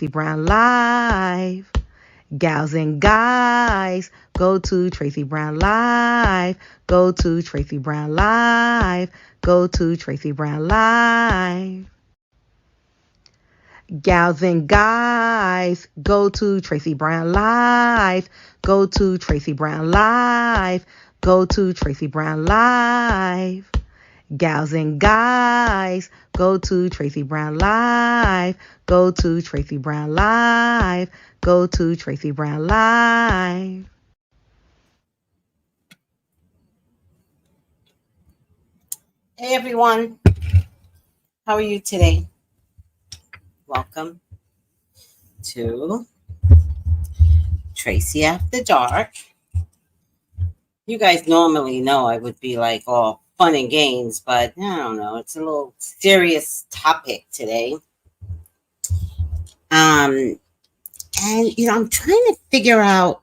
Brown Live. Gals and guys, go to Tracey Brown Live. Go to Tracey Brown Live. Go to Tracey Brown Live. Gals and guys, go to Tracey Brown Live. Go to Tracey Brown Live. Go to Tracey Brown Live. Gals and guys, go to Tracey Brown Live. Go to Tracey Brown Live. Go to Tracey Brown Live. Hey everyone, how are you today? Welcome to Tracey After Dark. You guys normally know I would be like all fun and games, but I don't know, it's a little serious topic today. And I'm trying to figure out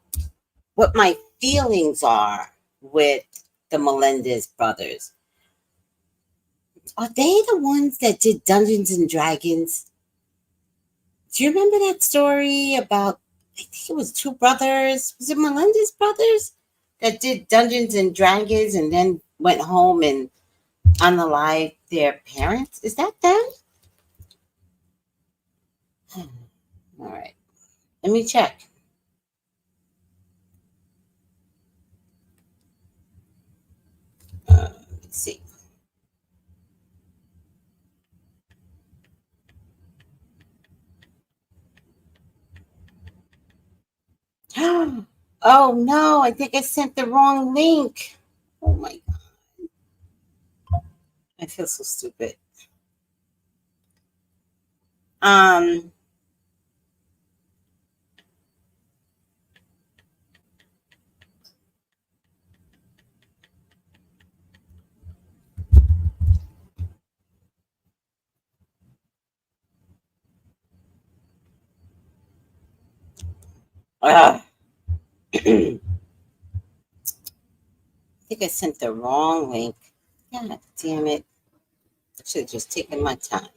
what my feelings are with the Melendez brothers. Are they the ones that did Dungeons and Dragons? Do you remember that story about, I think it was two brothers, was it Melendez brothers, that did Dungeons and Dragons and then went home and unalived their parents? Is that them? All right, let me check. Let's see. Oh no, I think I sent the wrong link. Oh my God, I feel so stupid. Um, I think I sent the wrong link. God damn it. I should have just taken my time.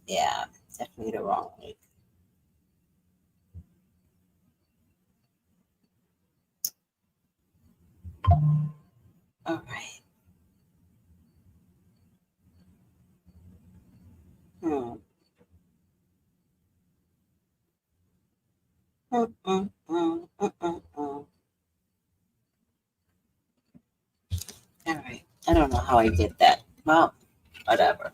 Yeah, definitely the wrong link. All right. Hmm. All right. I don't know how I did that. Well, whatever.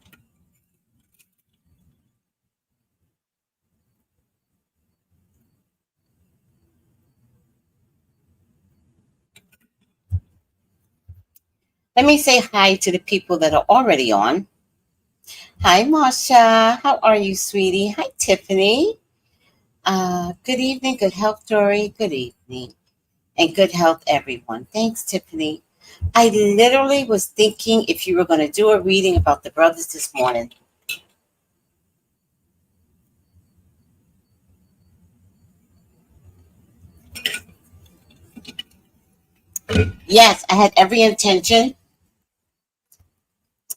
Let me say hi to the people that are already on. Hi, Marsha. How are you, sweetie? Hi, Tiffany. Good evening, good health, Dory. Good evening. And good health, everyone. Thanks, Tiffany. I literally was thinking if you were going to do a reading about the brothers this morning. Yes, I had every intention.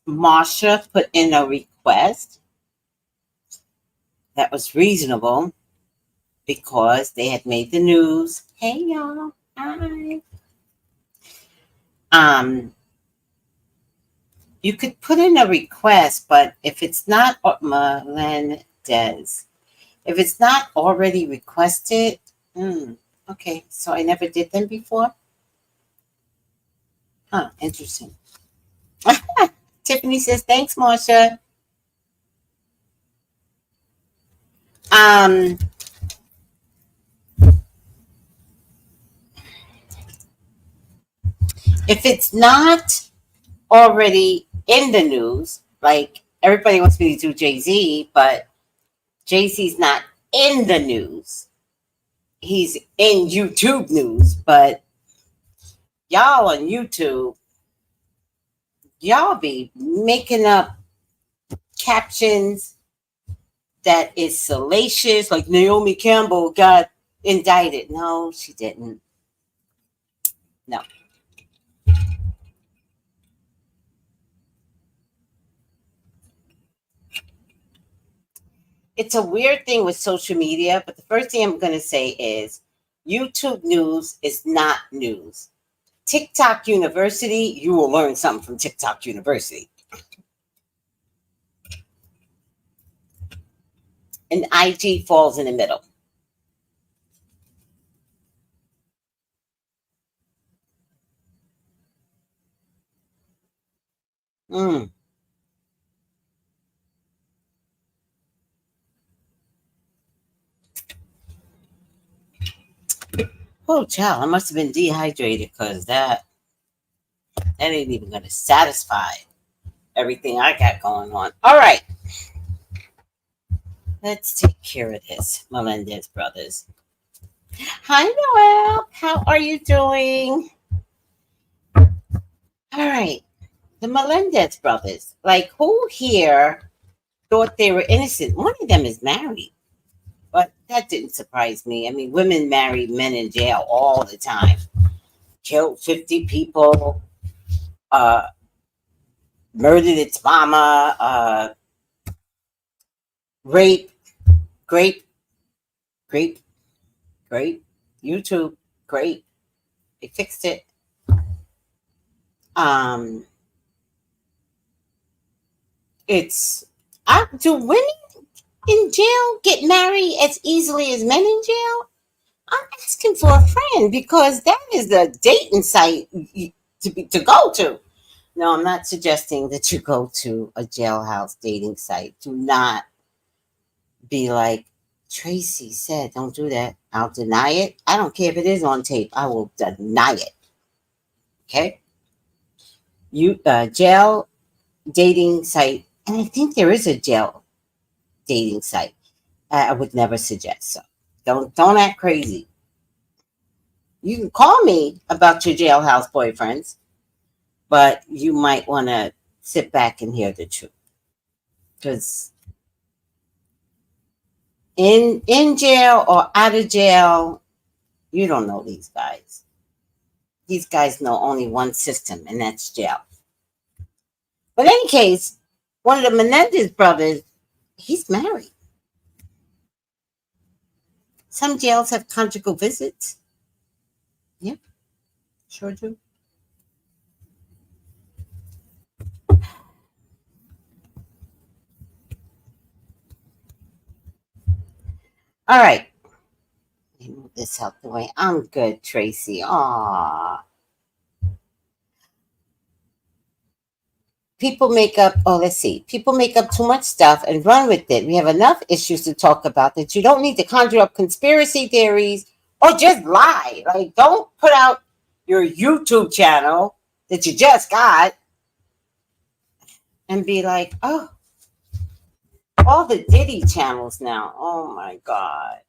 Marsha put in a request that was reasonable because they had made the news. Hey, y'all. Hi. Um, you could put in a request, but if it's not Melendez, if it's not already requested, okay, so I never did them before. Huh, interesting. Tiffany says, thanks, Marsha. Um, if it's not already in the news, like everybody wants me to do Jay-Z, but Jay-Z's not in the news. He's in YouTube news, but y'all on YouTube, y'all be making up captions that is salacious, like Naomi Campbell got indicted. No, she didn't. No. it's a weird thing with social media, but the first thing I'm going to say is YouTube news is not news. TikTok University, you will learn something from TikTok University. And IG falls in the middle. Mm. Oh, child, I must have been dehydrated because that ain't even going to satisfy everything I got going on. All right, let's take care of this, Melendez brothers. Hi, Noel. How are you doing? All right, the Melendez brothers. Like, who here thought they were innocent? One of them is married, but that didn't surprise me. I mean, women marry men in jail all the time. Killed 50 people, uh, murdered its mama, rape, grape, grape, grape, YouTube, great. They fixed it. Um, it's do women in jail get married as easily as men in jail? I'm asking for a friend because that is the dating site to go to. No, I'm not suggesting that you go to a jailhouse dating site. Do not be like Tracey said. Don't do that. I'll deny it. I don't care if it is on tape. I will deny it. Okay. You jail dating site, and I think there is a jail dating site. I would never suggest so. Don't act crazy. You can call me about your jailhouse boyfriends, but you might want to sit back and hear the truth because in jail or out of jail, you don't know these guys. These guys know only one system, and that's jail. But in any case, one of the Menendez brothers, he's married. Some jails have conjugal visits. Yep, sure do. All right. Let me move this out the way. I'm good, Tracey. Aw. People make up, oh, let's see. People make up too much stuff and run with it. We have enough issues to talk about that you don't need to conjure up conspiracy theories or just lie. Like, don't put out your YouTube channel that you just got and be like, oh, all the Diddy channels now. Oh my God.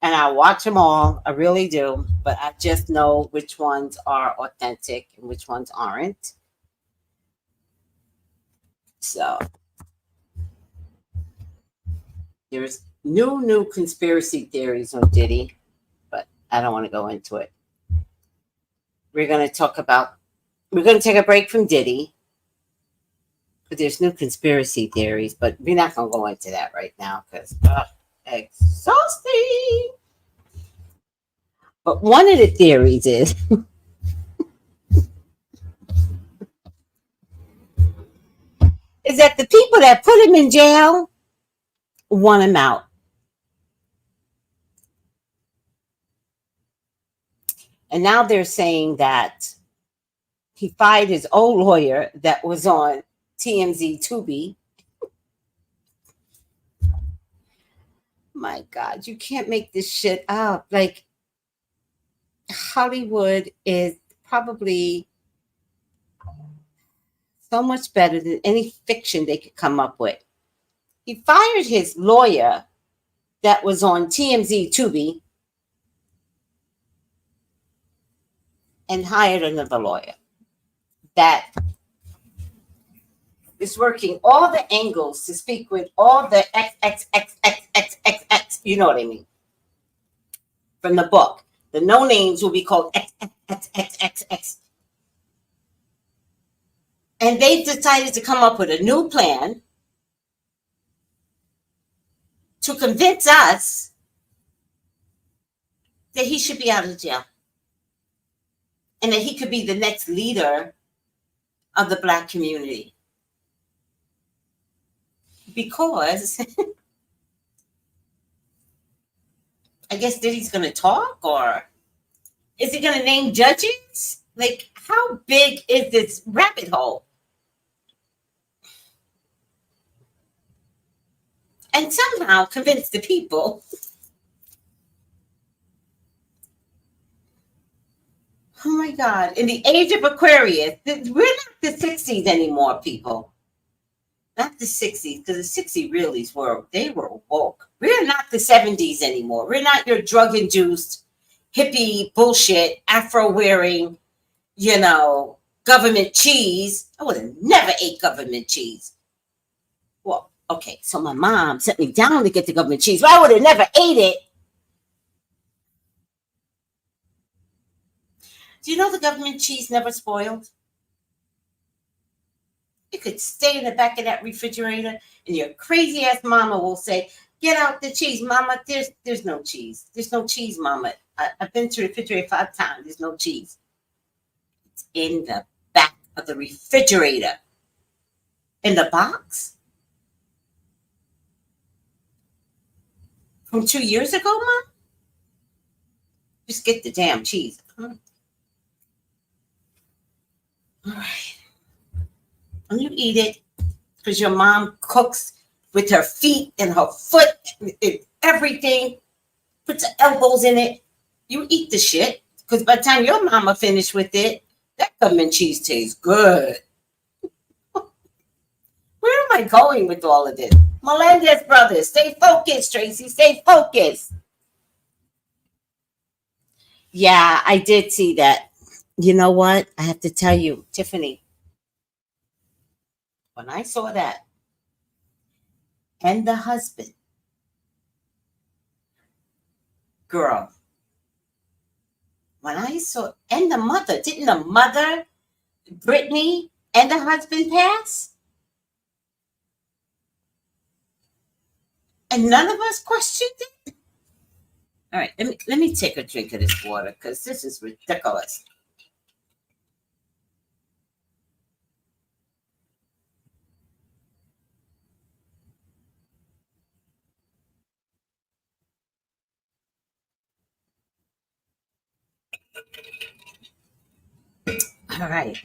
And I watch them all. I really do. But I just know which ones are authentic and which ones aren't. So there's new conspiracy theories on Diddy, but I don't want to go into it. We're going to talk about, we're going to take a break from Diddy, but there's new conspiracy theories, but we're not going to go into that right now because exhausting. But one of the theories is that the people that put him in jail want him out. And now they're saying that he fired his old lawyer that was on TMZ Tubi. My God, you can't make this shit up. Like, Hollywood is probably so much better than any fiction they could come up with. He fired his lawyer that was on TMZ Tubi and hired another lawyer that is working all the angles to speak with all the XXXXXXX. You know what I mean? From the book. The no names will be called XXXXX. And they decided to come up with a new plan to convince us that he should be out of jail and that he could be the next leader of the Black community. Because I guess Diddy's going to talk, or is he going to name judges? Like, how big is this rabbit hole? And somehow convince the people. Oh my God. In the age of Aquarius, we're not the 60s anymore, people. Not the 60s, because the 60s really they were woke. We're not the 70s anymore. We're not your drug-induced, hippie bullshit, Afro-wearing, government cheese. I would have never ate government cheese. Well, okay, so my mom sent me down to get the government cheese, but I would have never ate it. Do you know the government cheese never spoiled? It could stay in the back of that refrigerator, and your crazy ass mama will say, "Get out the cheese, mama. There's no cheese. There's no cheese, mama. I've been to the refrigerator 5 times. There's no cheese. It's in the back of the refrigerator. In the box? From 2 years ago, Mom? Just get the damn cheese." All right. And you eat it because your mom cooks with her feet and her foot and everything, puts her elbows in it. You eat the shit because by the time your mama finished with it, that government cheese tastes good. Where am I going with all of this? Melendez brothers, stay focused, Tracey. Stay focused. Yeah, I did see that. You know what? I have to tell you, Tiffany, when I saw that, and the husband, girl, when I saw, and the mother, didn't the mother, Brittany, and the husband pass? And none of us questioned it? All right, let me take a drink of this water because this is ridiculous. All right.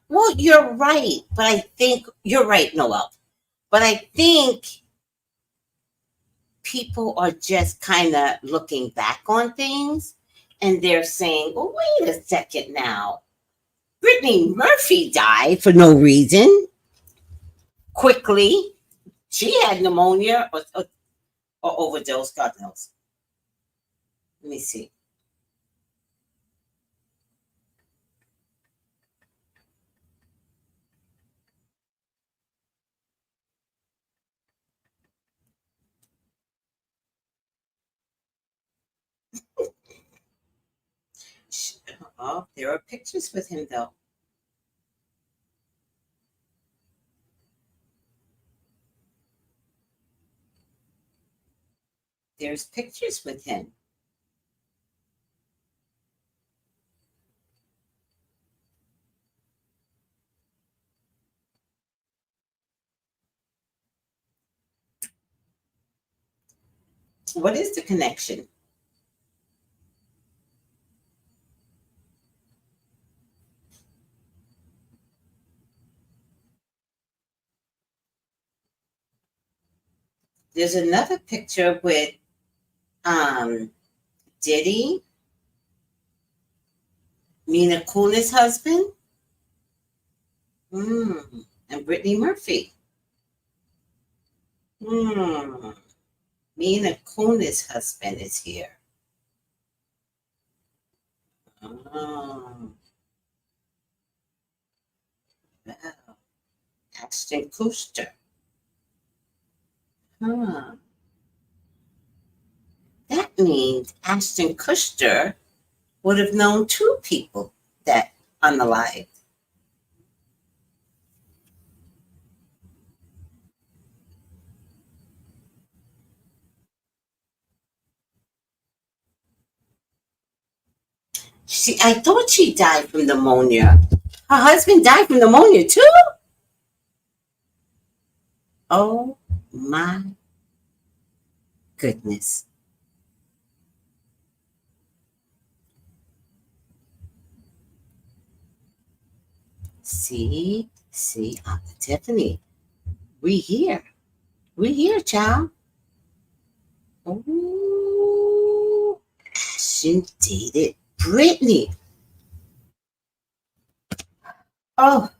Well, you're right, but I think you're right, Noel. But I think people are just kind of looking back on things and they're saying, well, wait a second now. Brittany Murphy died for no reason quickly. She had pneumonia or overdose, God knows. Let me see. Oh, there are pictures with him, though. There's pictures with him. What is the connection? There's another picture with Diddy, Mina Kunis' husband, and Brittany Murphy. Mina Kunis' husband is here. Oh, wow. Ashton Kutcher. Huh. That means Ashton Kutcher would have known 2 people that unalived. I thought she died from pneumonia. Her husband died from pneumonia too? Oh my goodness. See, Tiffany, we here. We here, child. Ooh, she dated Brittany. Oh,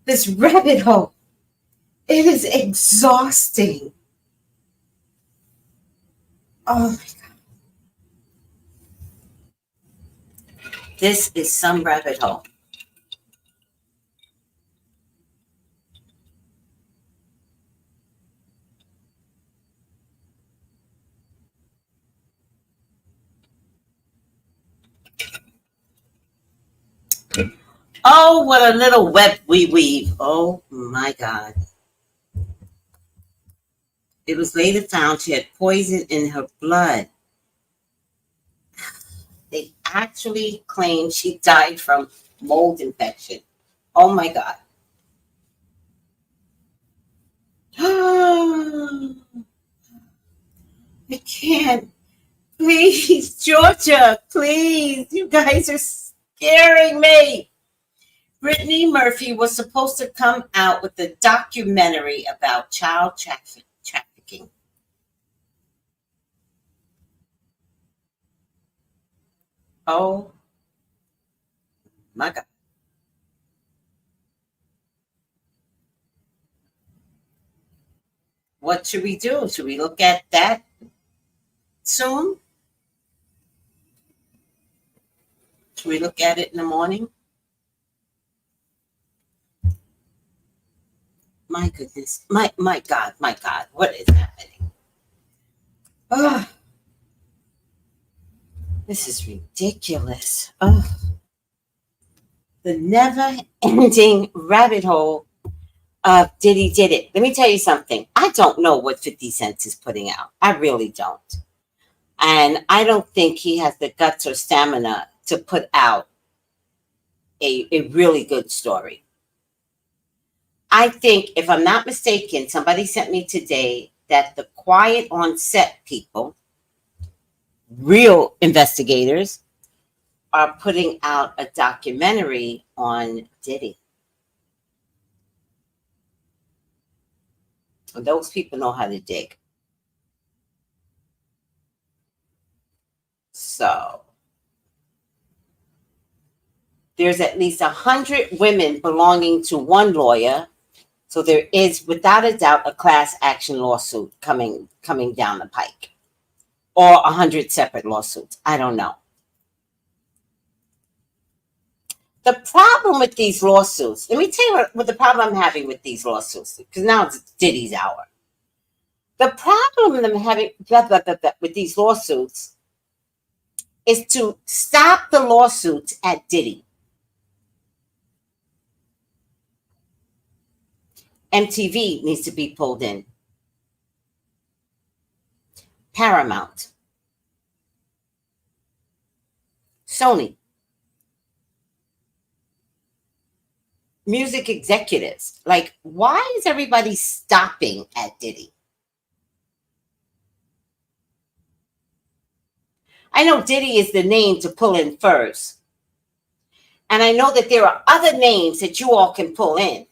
this rabbit hole. It is exhausting. Oh my God. This is some rabbit hole. Oh, what a little web we weave. Oh my God. It was later found she had poison in her blood. They actually claimed she died from mold infection. Oh my God. I can't. Please, Georgia, please. You guys are scaring me. Brittany Murphy was supposed to come out with a documentary about child trafficking. Oh my God. What should we do? Should we look at that soon? Should we look at it in the morning? My goodness. My God, my God. What is happening? Oh, this is ridiculous. Oh, the never ending rabbit hole of Diddy Did It. Let me tell you something. I don't know what 50 Cent is putting out. I really don't. And I don't think he has the guts or stamina to put out a really good story. I think, if I'm not mistaken, somebody sent me today that the quiet on set people, real investigators, are putting out a documentary on Diddy. And those people know how to dig. So there's at least 100 women belonging to one lawyer. So there is, without a doubt, a class action lawsuit coming down the pike, or 100 separate lawsuits. I don't know. The problem with these lawsuits, let me tell you what the problem I'm having with these lawsuits, because now it's Diddy's hour. The problem I'm having with these lawsuits is to stop the lawsuits at Diddy. MTV needs to be pulled in. Paramount. Sony. Music executives. Like, why is everybody stopping at Diddy? I know Diddy is the name to pull in first. And I know that there are other names that you all can pull in.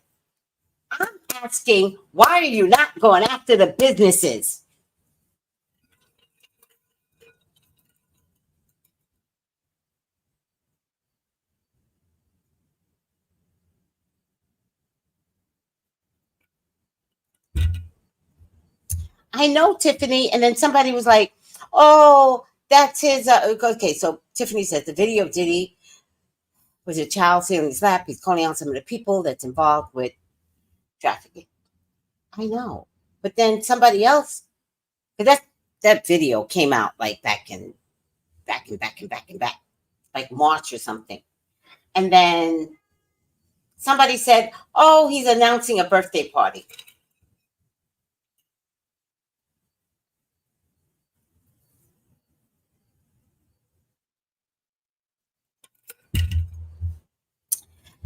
I'm asking, why are you not going after the businesses? I know Tiffany, and then somebody was like, "Oh, that's his." Okay, so Tiffany says the video of Diddy was a child sitting in his lap. He's calling out some of the people that's involved with trafficking. I know, but then somebody else, because that video came out like back, like March or something, and then somebody said, "Oh, he's announcing a birthday party."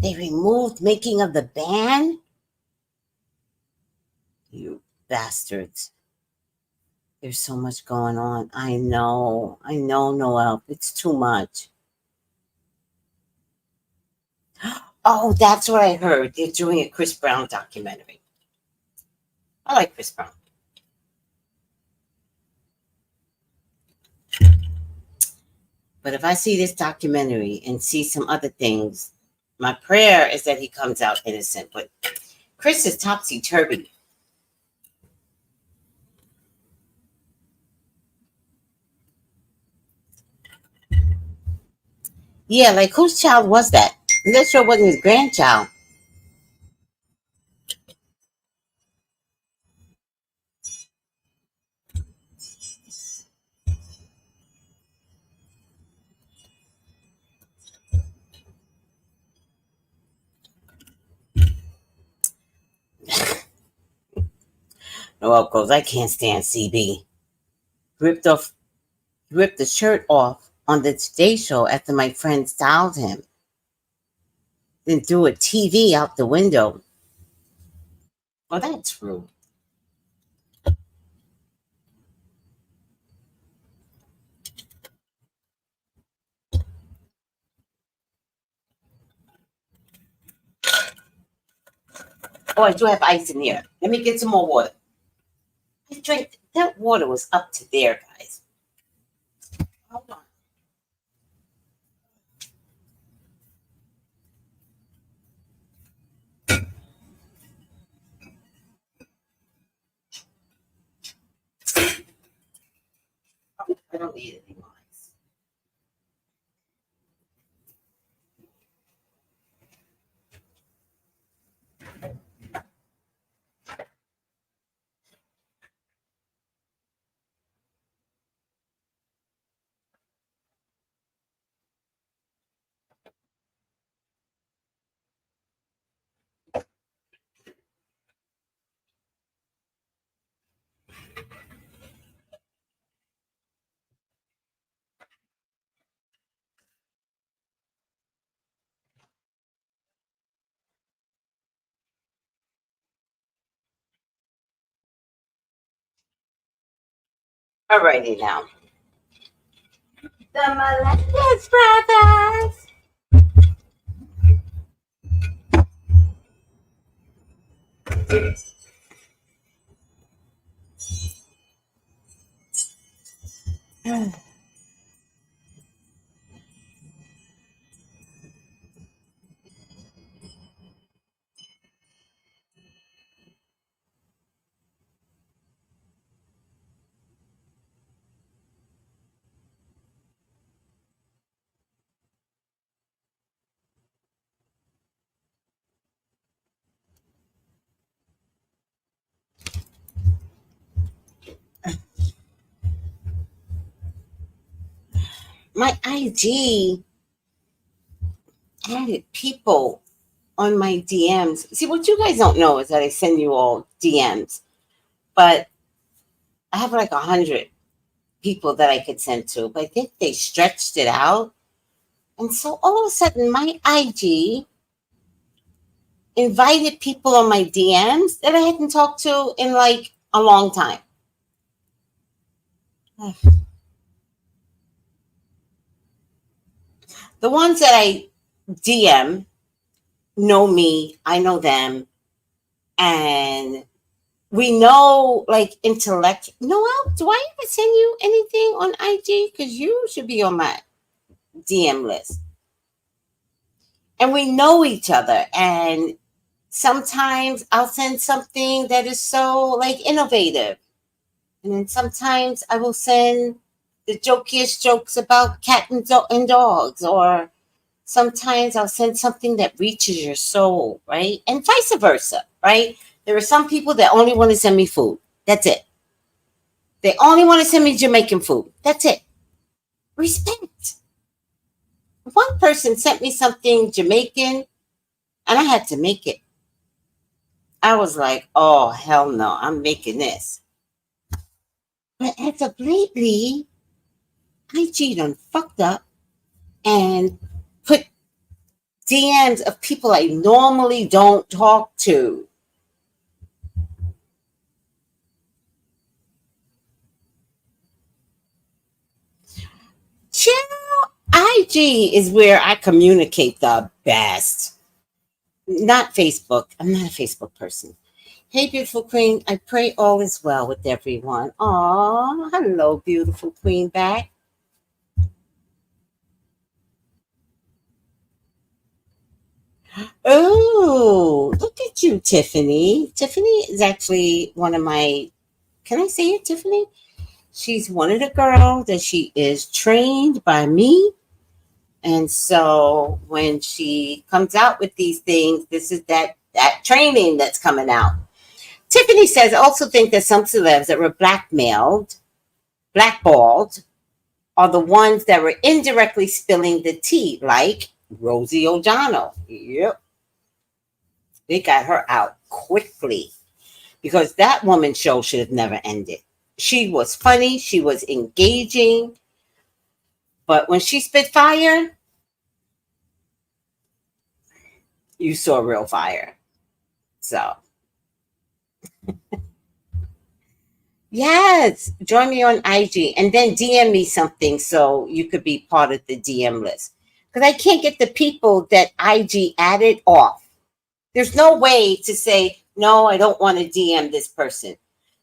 They removed making of the band? You bastards. There's so much going on. I know. I know, Noel. It's too much. Oh, that's what I heard. They're doing a Chris Brown documentary. I like Chris Brown. But if I see this documentary and see some other things, my prayer is that he comes out innocent. But Chris is topsy turvy. Yeah, like whose child was that? I'm not sure it wasn't his grandchild. Noel goes, I can't stand CB. Ripped off, ripped the shirt off on the Today Show after my friend styled him. Then threw a TV out the window. Well, that's rude. Oh, I do have ice in here. Let me get some more water. I drank that water was up to there, guys. Hold on. I don't need it anymore. Alrighty now. The Melendez brothers. My IG added people on my DMs. See, what you guys don't know is that I send you all DMs, but I have like 100 people that I could send to, but I think they stretched it out. And so all of a sudden, my IG invited people on my DMs that I hadn't talked to in like a long time. The ones that I DM know me, I know them, and we know like intellect. Noel, do I ever send you anything on IG? Because you should be on my DM list. And we know each other. And sometimes I'll send something that is so like innovative. And then sometimes I will send the jokiest jokes about cat and dogs. Or sometimes I'll send something that reaches your soul, right? And vice versa, right? There are some people that only want to send me food. That's it. They only want to send me Jamaican food. That's it. Respect. One person sent me something Jamaican and I had to make it. I was like, oh, hell no, I'm making this. But as of lately, IG done fucked up and put DMs of people I normally don't talk to. Chill. IG is where I communicate the best. Not Facebook. I'm not a Facebook person. Hey, beautiful queen. I pray all is well with everyone. Aw, hello, beautiful queen back. Oh, look at you, Tiffany. Tiffany is actually one of my, can I say it, Tiffany? She's one of the girls that she is trained by me. And so when she comes out with these things, this is that training that's coming out. Tiffany says, I also think that some celebs that were blackballed, are the ones that were indirectly spilling the tea, like Rosie O'Donnell. Yep. They got her out quickly because that woman's show should have never ended. She was funny, she was engaging, but when she spit fire, you saw real fire. So, yes, join me on IG and then DM me something so you could be part of the DM list. Because I can't get the people that IG added off. There's no way to say, no, I don't want to DM this person.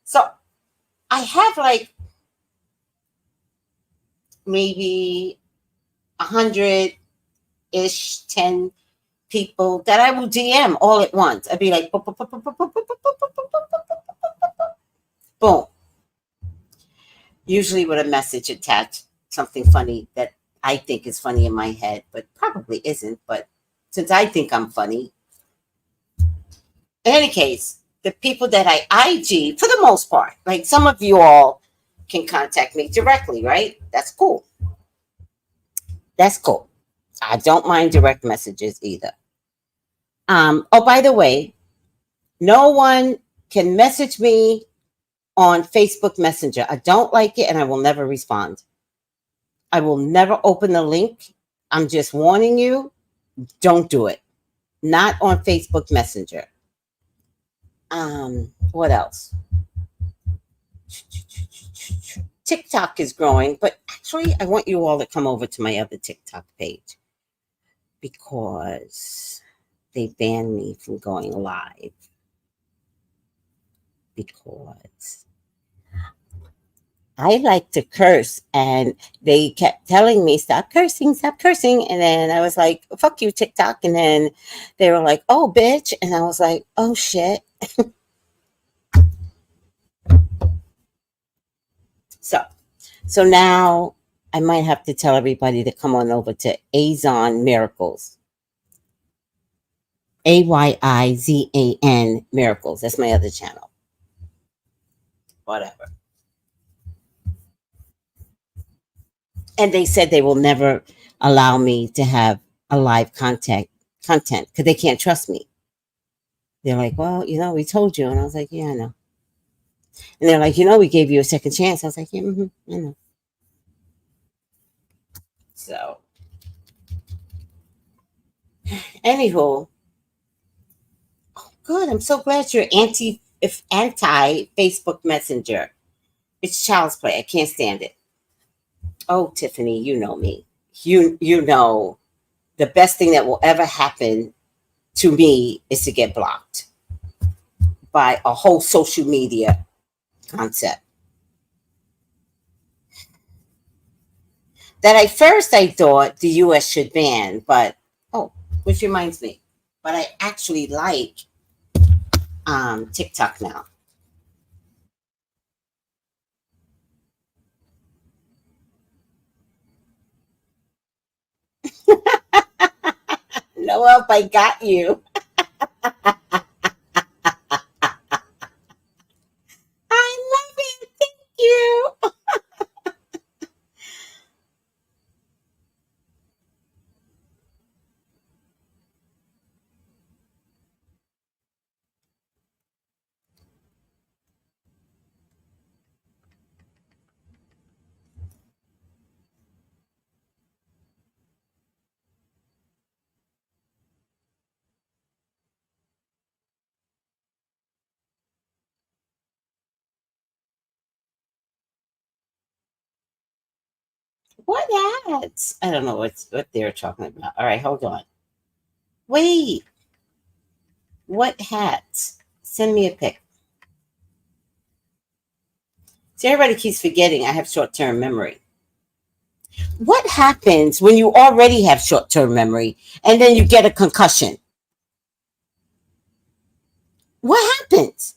So I have like maybe 100-ish, 10 people that I will DM all at once. I'd be like, boom, boom, boom, boom, boom, boom, boom, boom, boom, boom, boom. Usually with a message attached, something funny that I think is funny in my head, but probably isn't. But since I think I'm funny, in any case, the people that I IG, for the most part, like some of you all can contact me directly, right? That's cool. That's cool. I don't mind direct messages either. Oh, by the way, no one can message me on Facebook Messenger. I don't like it and I will never respond. I will never open the link. I'm just warning you, don't do it. Not on Facebook Messenger. What else? TikTok is growing, but actually, I want you all to come over to my other TikTok page because they banned me from going live because I like to curse and they kept telling me, stop cursing, stop cursing. And then I was like, fuck you, TikTok. And then they were like, oh, bitch. And I was like, oh, shit. So, so now I might have to tell everybody to come on over to Azon Miracles. AYIZAN Miracles. That's my other channel. Whatever. And they said they will never allow me to have a live content because they can't trust me. They're like, well, we told you. And I was like, yeah, I know. And they're like, we gave you a second chance. I was like, yeah, I know. So, anywho, good. I'm so glad you're anti Facebook Messenger. It's child's play. I can't stand it. Oh, Tiffany, you know me. You know the best thing that will ever happen to me is to get blocked by a whole social media concept. That at first I thought the US should ban, but oh, which reminds me, but I actually like TikTok now. No help, I got you. I love it. Thank you. What hats? I don't know what they're talking about. All right, hold on. Wait. What hats? Send me a pic. See, everybody keeps forgetting I have short-term memory. What happens when you already have short-term memory and then you get a concussion? What happens?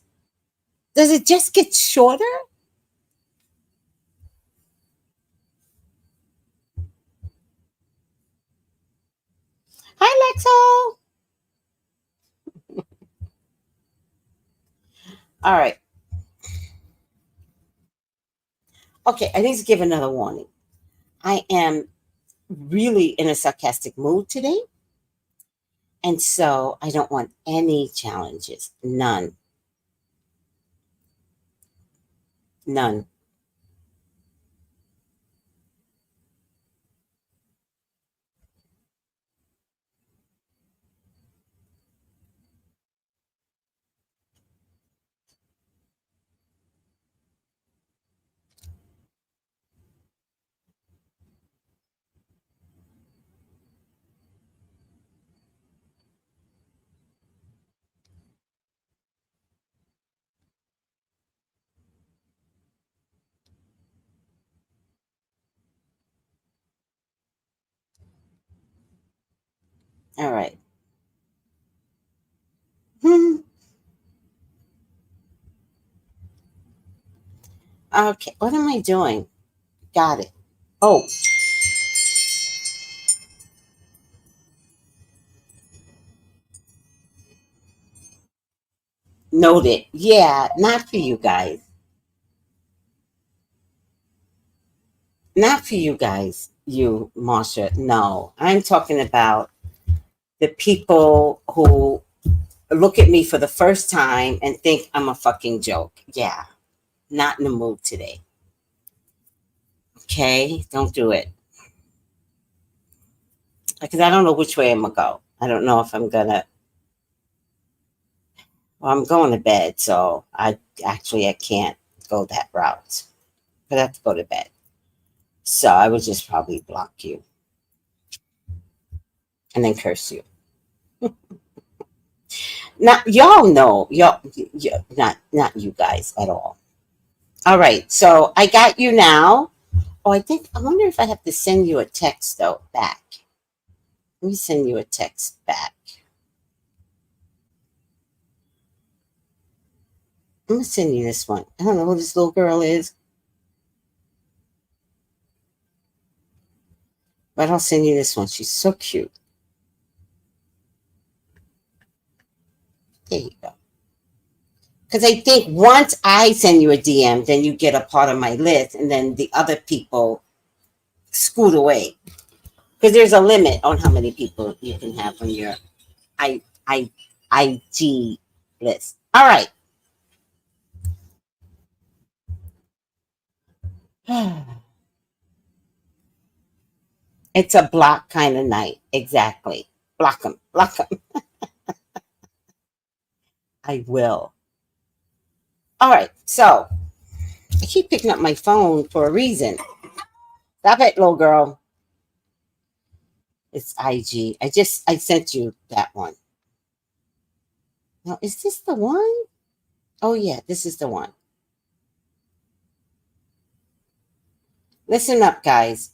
Does it just get shorter? Hi, Lexo. All right. Okay, I need to give another warning. I am really in a sarcastic mood today. And so I don't want any challenges. None. None. All right. Okay, what am I doing? Got it. Oh, noted. Yeah, not for you guys. Not for you guys, you, Marsha. No, I'm talking about the people who look at me for the first time and think I'm a fucking joke. Yeah, not in the mood today. Okay, don't do it. Because I don't know which way I'm going to go. I don't know if I'm going to. Well, I'm going to bed, so I can't go that route. But I have to go to bed. So I would just probably block you and then curse you. Not y'all know y'all, not you guys at all. All right, so I got you now. Oh, I wonder if I have to send you a text though back. Let me send you a text back. I'm gonna send you this one. I don't know who this little girl is, but I'll send you this one. She's so cute. There you go. Because I think once I send you a DM, then you get a part of my list, and then the other people scoot away. Because there's a limit on how many people you can have on your I IG list. All right. It's a block kind of night. Exactly. Block them. Block them. I will. All right. So I keep picking up my phone for a reason. Stop it, little girl. It's IG. I sent you that one. Now, is this the one? Oh, yeah, this is the one. Listen up, guys.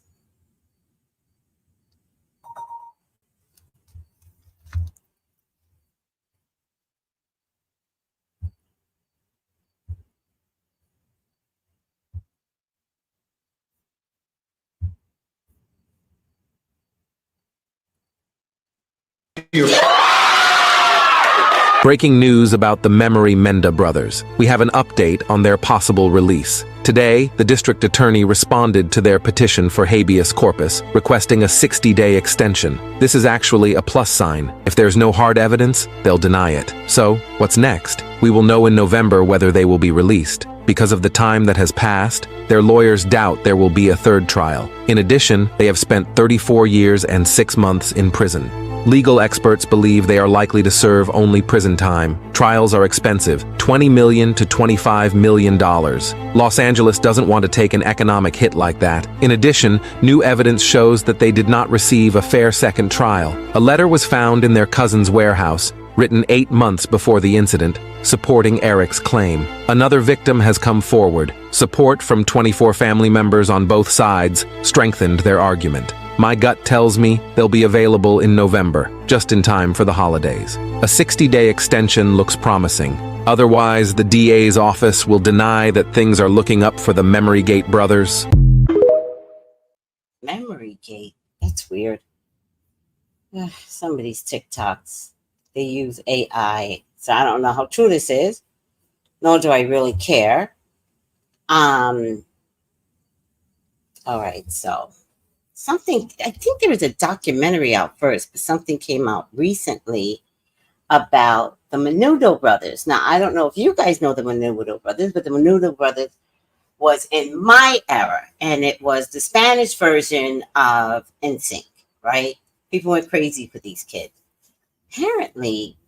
Breaking news about the Memory Menda brothers. We have an update on their possible release. Today, the district attorney responded to their petition for habeas corpus, requesting a 60-day extension. This is actually a plus sign. If there's no hard evidence, they'll deny it. So, what's next? We will know in November whether they will be released. Because of the time that has passed, their lawyers doubt there will be a third trial. In addition, they have spent 34 years and 6 months in prison. Legal experts believe they are likely to serve only prison time. Trials are expensive, $20 million to $25 million. Los Angeles doesn't want to take an economic hit like that. In addition, new evidence shows that they did not receive a fair second trial. A letter was found in their cousin's warehouse, written 8 months before the incident, supporting Eric's claim. Another victim has come forward. Support from 24 family members on both sides strengthened their argument. My gut tells me they'll be available in November, just in time for the holidays. A 60-day extension looks promising. Otherwise, the DA's office will deny that things are looking up for the Memorygate brothers. Memorygate? That's weird. Some of these TikToks, they use AI, so I don't know how true this is, nor do I really care. All right, so something, I think there was a documentary out first, but something came out recently about the Menudo brothers. Now, I don't know if you guys know the Menudo brothers, but the Menudo brothers was in my era, and it was the Spanish version of NSYNC, right? People went crazy for these kids. Apparently,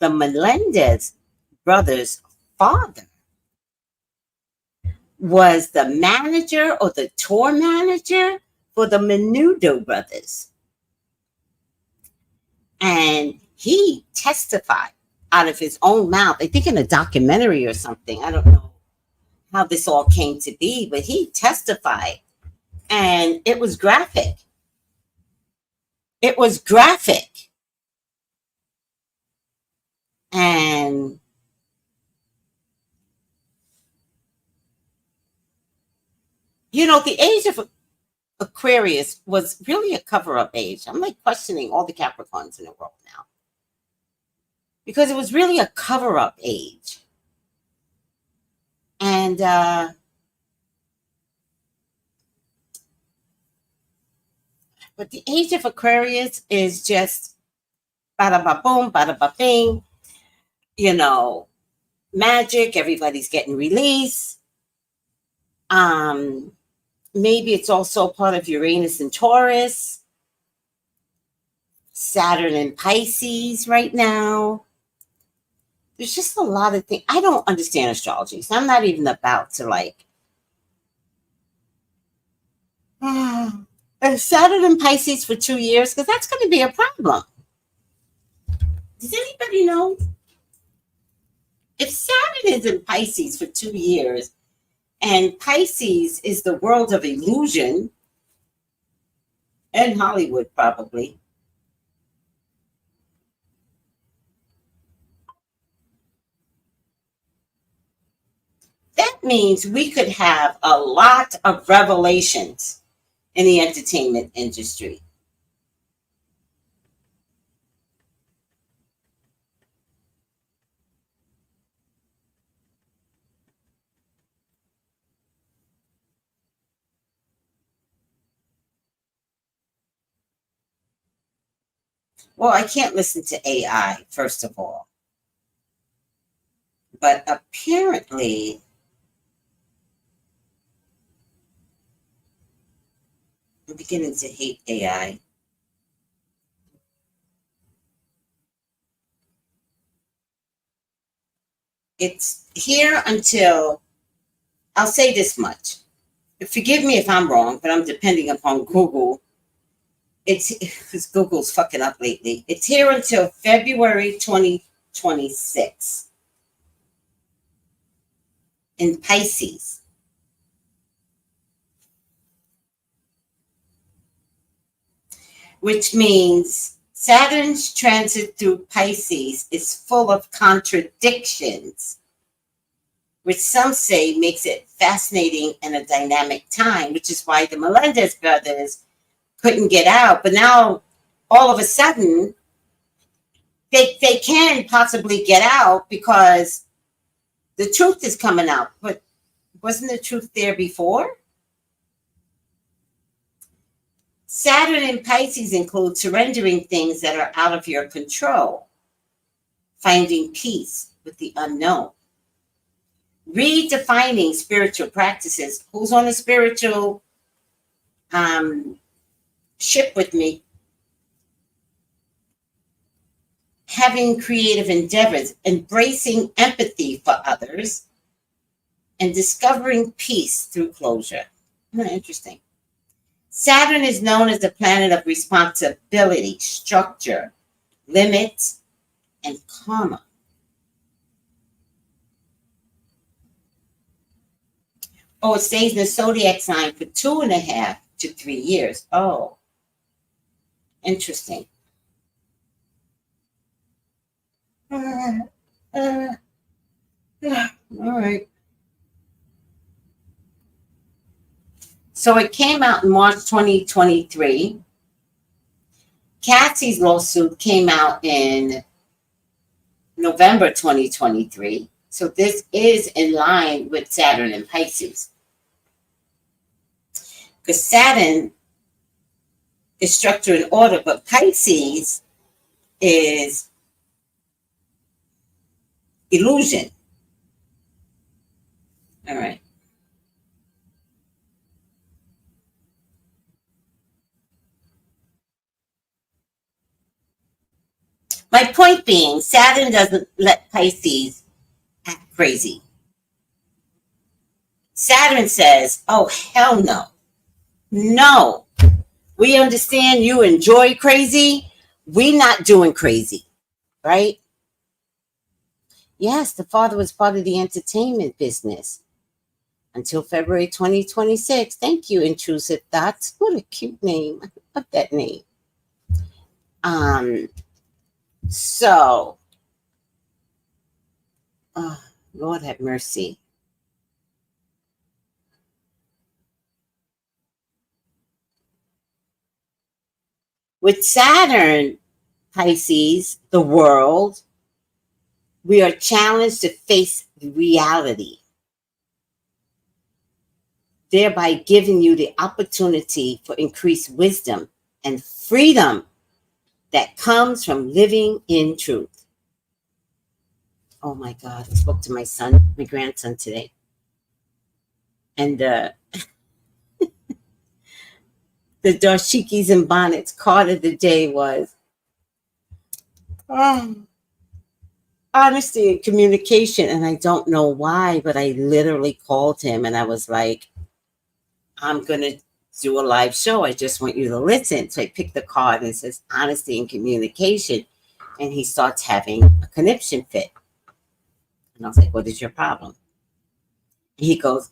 the Melendez brothers' father was the manager or the tour manager for the Menudo brothers. And he testified out of his own mouth, I think in a documentary or something. I don't know how this all came to be, but he testified. And it was graphic. It was graphic. And you know, the age of Aquarius was really a cover-up age. I'm like questioning all the Capricorns in the world now, because it was really a cover-up age. And but the age of Aquarius is just bada ba boom, bada ba bing, you know, magic, everybody's getting released. Maybe it's also part of Uranus and Taurus, Saturn and Pisces right now. There's just a lot of things. I don't understand astrology, so I'm not even about to like. Saturn and Pisces for 2 years, because that's going to be a problem. Does anybody know? If Saturn is in Pisces for 2 years, and Pisces is the world of illusion, and Hollywood probably, that means we could have a lot of revelations in the entertainment industry. Well, I can't listen to AI, first of all. But apparently, I'm beginning to hate AI. It's here until, I'll say this much. Forgive me if I'm wrong, but I'm depending upon Google. It's because Google's fucking up lately. It's here until February 2026 in Pisces. Which means Saturn's transit through Pisces is full of contradictions, which some say makes it fascinating and a dynamic time, which is why the Melendez brothers couldn't get out. But now, all of a sudden, they can possibly get out because the truth is coming out. But wasn't the truth there before? Saturn in Pisces includes surrendering things that are out of your control, finding peace with the unknown, redefining spiritual practices. Who's on a spiritual ship with me? having creative endeavors, embracing empathy for others, and discovering peace through closure. Interesting. Saturn is known as the planet of responsibility, structure, limits, and karma. Oh, it stays in the zodiac sign for 2.5 to 3 years. Oh, interesting. All right. So it came out in March 2023. Cassie's lawsuit came out in November 2023. So this is in line with Saturn and Pisces. Because Saturn is structure and order, but Pisces is illusion. All right. My point being, Saturn doesn't let Pisces act crazy. Saturn says, oh, hell no. No. We understand you enjoy crazy. We're not doing crazy, right? Yes, the father was part of the entertainment business until February 2026. Thank you, Intrusive Thoughts. What a cute name. I love that name. So, Lord have mercy. With Saturn, Pisces, the world, we are challenged to face reality, thereby giving you the opportunity for increased wisdom and freedom that comes from living in truth. Oh my God, I spoke to my son, my grandson today. And the dashikis and bonnets card of the day was honesty and communication. And I don't know why, but I literally called him and I was like, I'm going to do a live show. I just want you to listen. So I picked the card and it says honesty and communication. And he starts having a conniption fit. And I was like, what is your problem? He goes,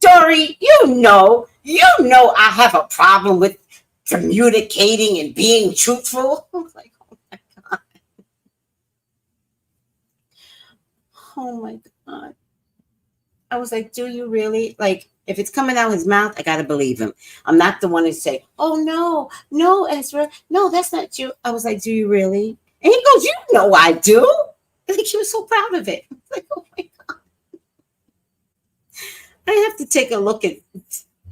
Dory, you know I have a problem with communicating and being truthful. I was like, oh my God. Oh my God. I was like, do you really? Like, if it's coming out of his mouth, I got to believe him. I'm not the one to say, oh, no, Ezra. No, that's not you. I was like, do you really? And he goes, you know I do. Like, he was so proud of it. I was like, oh my God. I have to take a look at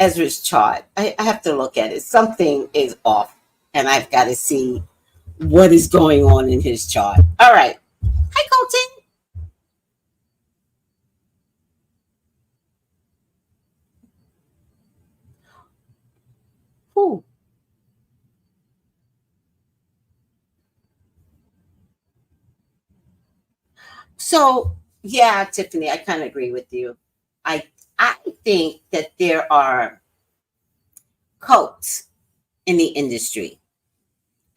Ezra's chart. I have to look at it. Something is off. And I've got to see what is going on in his chart. All right. Hi, Colton. Who? So, yeah, Tiffany, I kind of agree with you. I think that there are cults in the industry.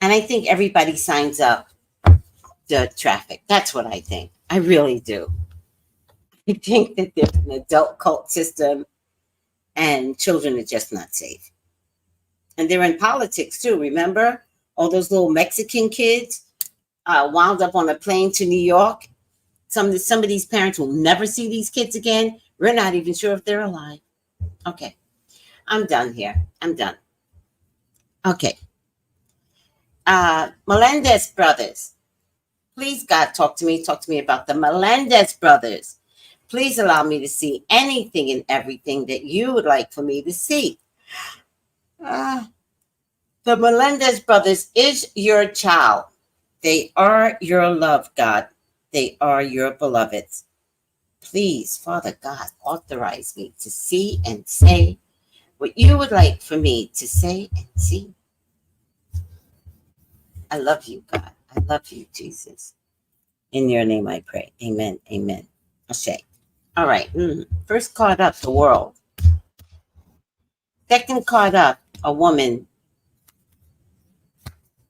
And I think everybody signs up the traffic. That's what I think. I really do. I think that there's an adult cult system and children are just not safe. And they're in politics too, remember? All those little Mexican kids wound up on a plane to New York. Some of these parents will never see these kids again. We're not even sure if they're alive. Okay. I'm done here. I'm done. Okay. Melendez brothers. Please, God, talk to me. Talk to me about the Melendez brothers. Please allow me to see anything and everything that you would like for me to see. The Melendez brothers is your child. They are your love, God. They are your beloveds. Please, Father God, authorize me to see and say what you would like for me to say and see. I love you, God. I love you, Jesus. In your name I pray. Amen. Amen. Ashe. All right. First card up, the world. Second card up, a woman.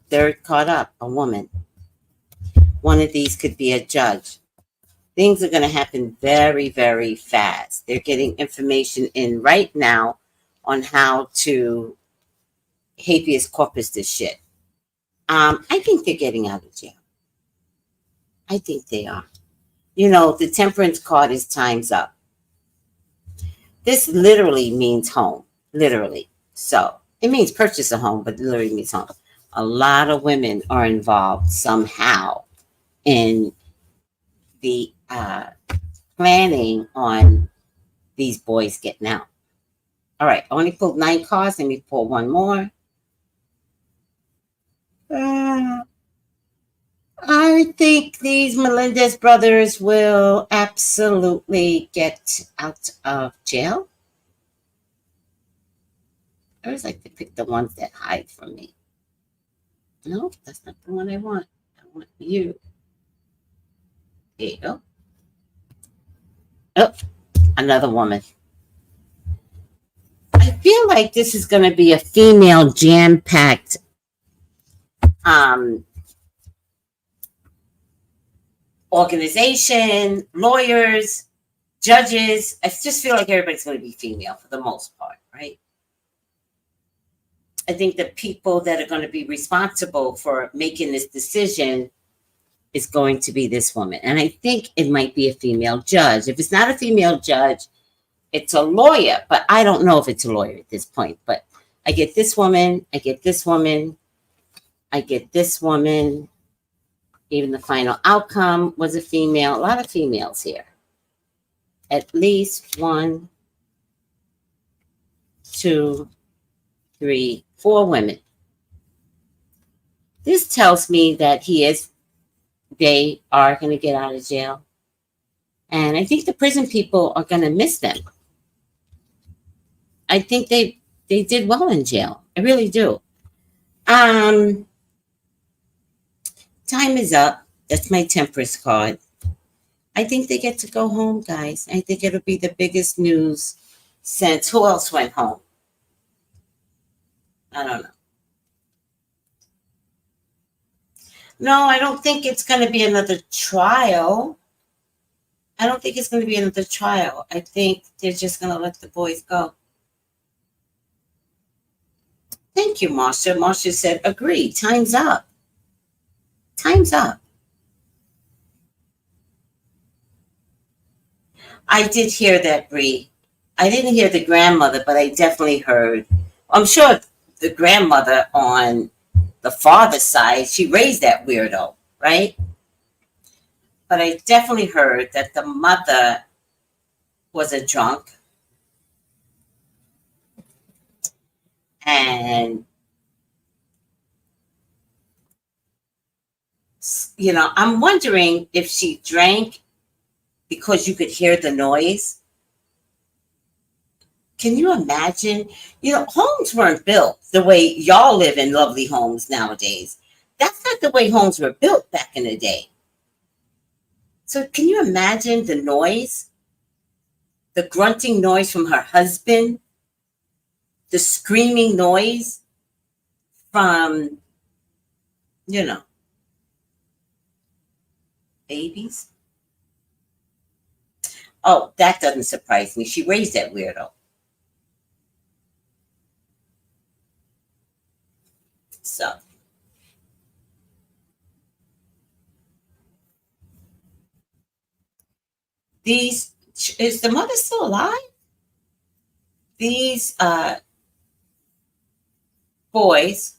Third card up, a woman. One of these could be a judge. Things are going to happen very, very fast. They're getting information in right now on how to habeas corpus this shit. I think they're getting out of jail. I think they are. You know, the temperance card is time's up. This literally means home. Literally. So it means purchase a home, but literally means home. A lot of women are involved somehow in the planning on these boys getting out. All right, I only pulled 9 cards. Let me pull one more. I think these Melendez brothers will absolutely get out of jail. I always like to pick the ones that hide from me. No, that's not the one I want. I want you. There you go. Oh, another woman. I feel like this is going to be a female jam-packed organization, lawyers, judges. I just feel like everybody's going to be female for the most part, right? I think the people that are going to be responsible for making this decision is going to be this woman. And I think it might be a female judge. If it's not a female judge, it's a lawyer. But I don't know if it's a lawyer at this point. But I get this woman. I get this woman. I get this woman. Even the final outcome was a female. A lot of females here. At least 1, 2, 3, 4 women. This tells me that they are going to get out of jail. And I think the prison people are going to miss them. I think they did well in jail. I really do. Time is up. That's my Temperance card. I think they get to go home, guys. I think it'll be the biggest news since who else went home? I don't know. No, I don't think it's going to be another trial. I don't think it's going to be another trial. I think they're just going to let the boys go. Thank you, Marsha. Marsha said, agree. Time's up. Time's up. I did hear that, Bree. I didn't hear the grandmother, but I definitely heard. I'm sure the grandmother on the father's side, she raised that weirdo, right? But I definitely heard that the mother was a drunk. And, you know, I'm wondering if she drank because you could hear the noise. Can you imagine? You know, homes weren't built the way y'all live in lovely homes nowadays. That's not the way homes were built back in the day. So can you imagine the noise? The grunting noise from her husband? The screaming noise from, you know, babies? Oh, that doesn't surprise me. She raised that weirdo. So, is the mother still alive? These boys,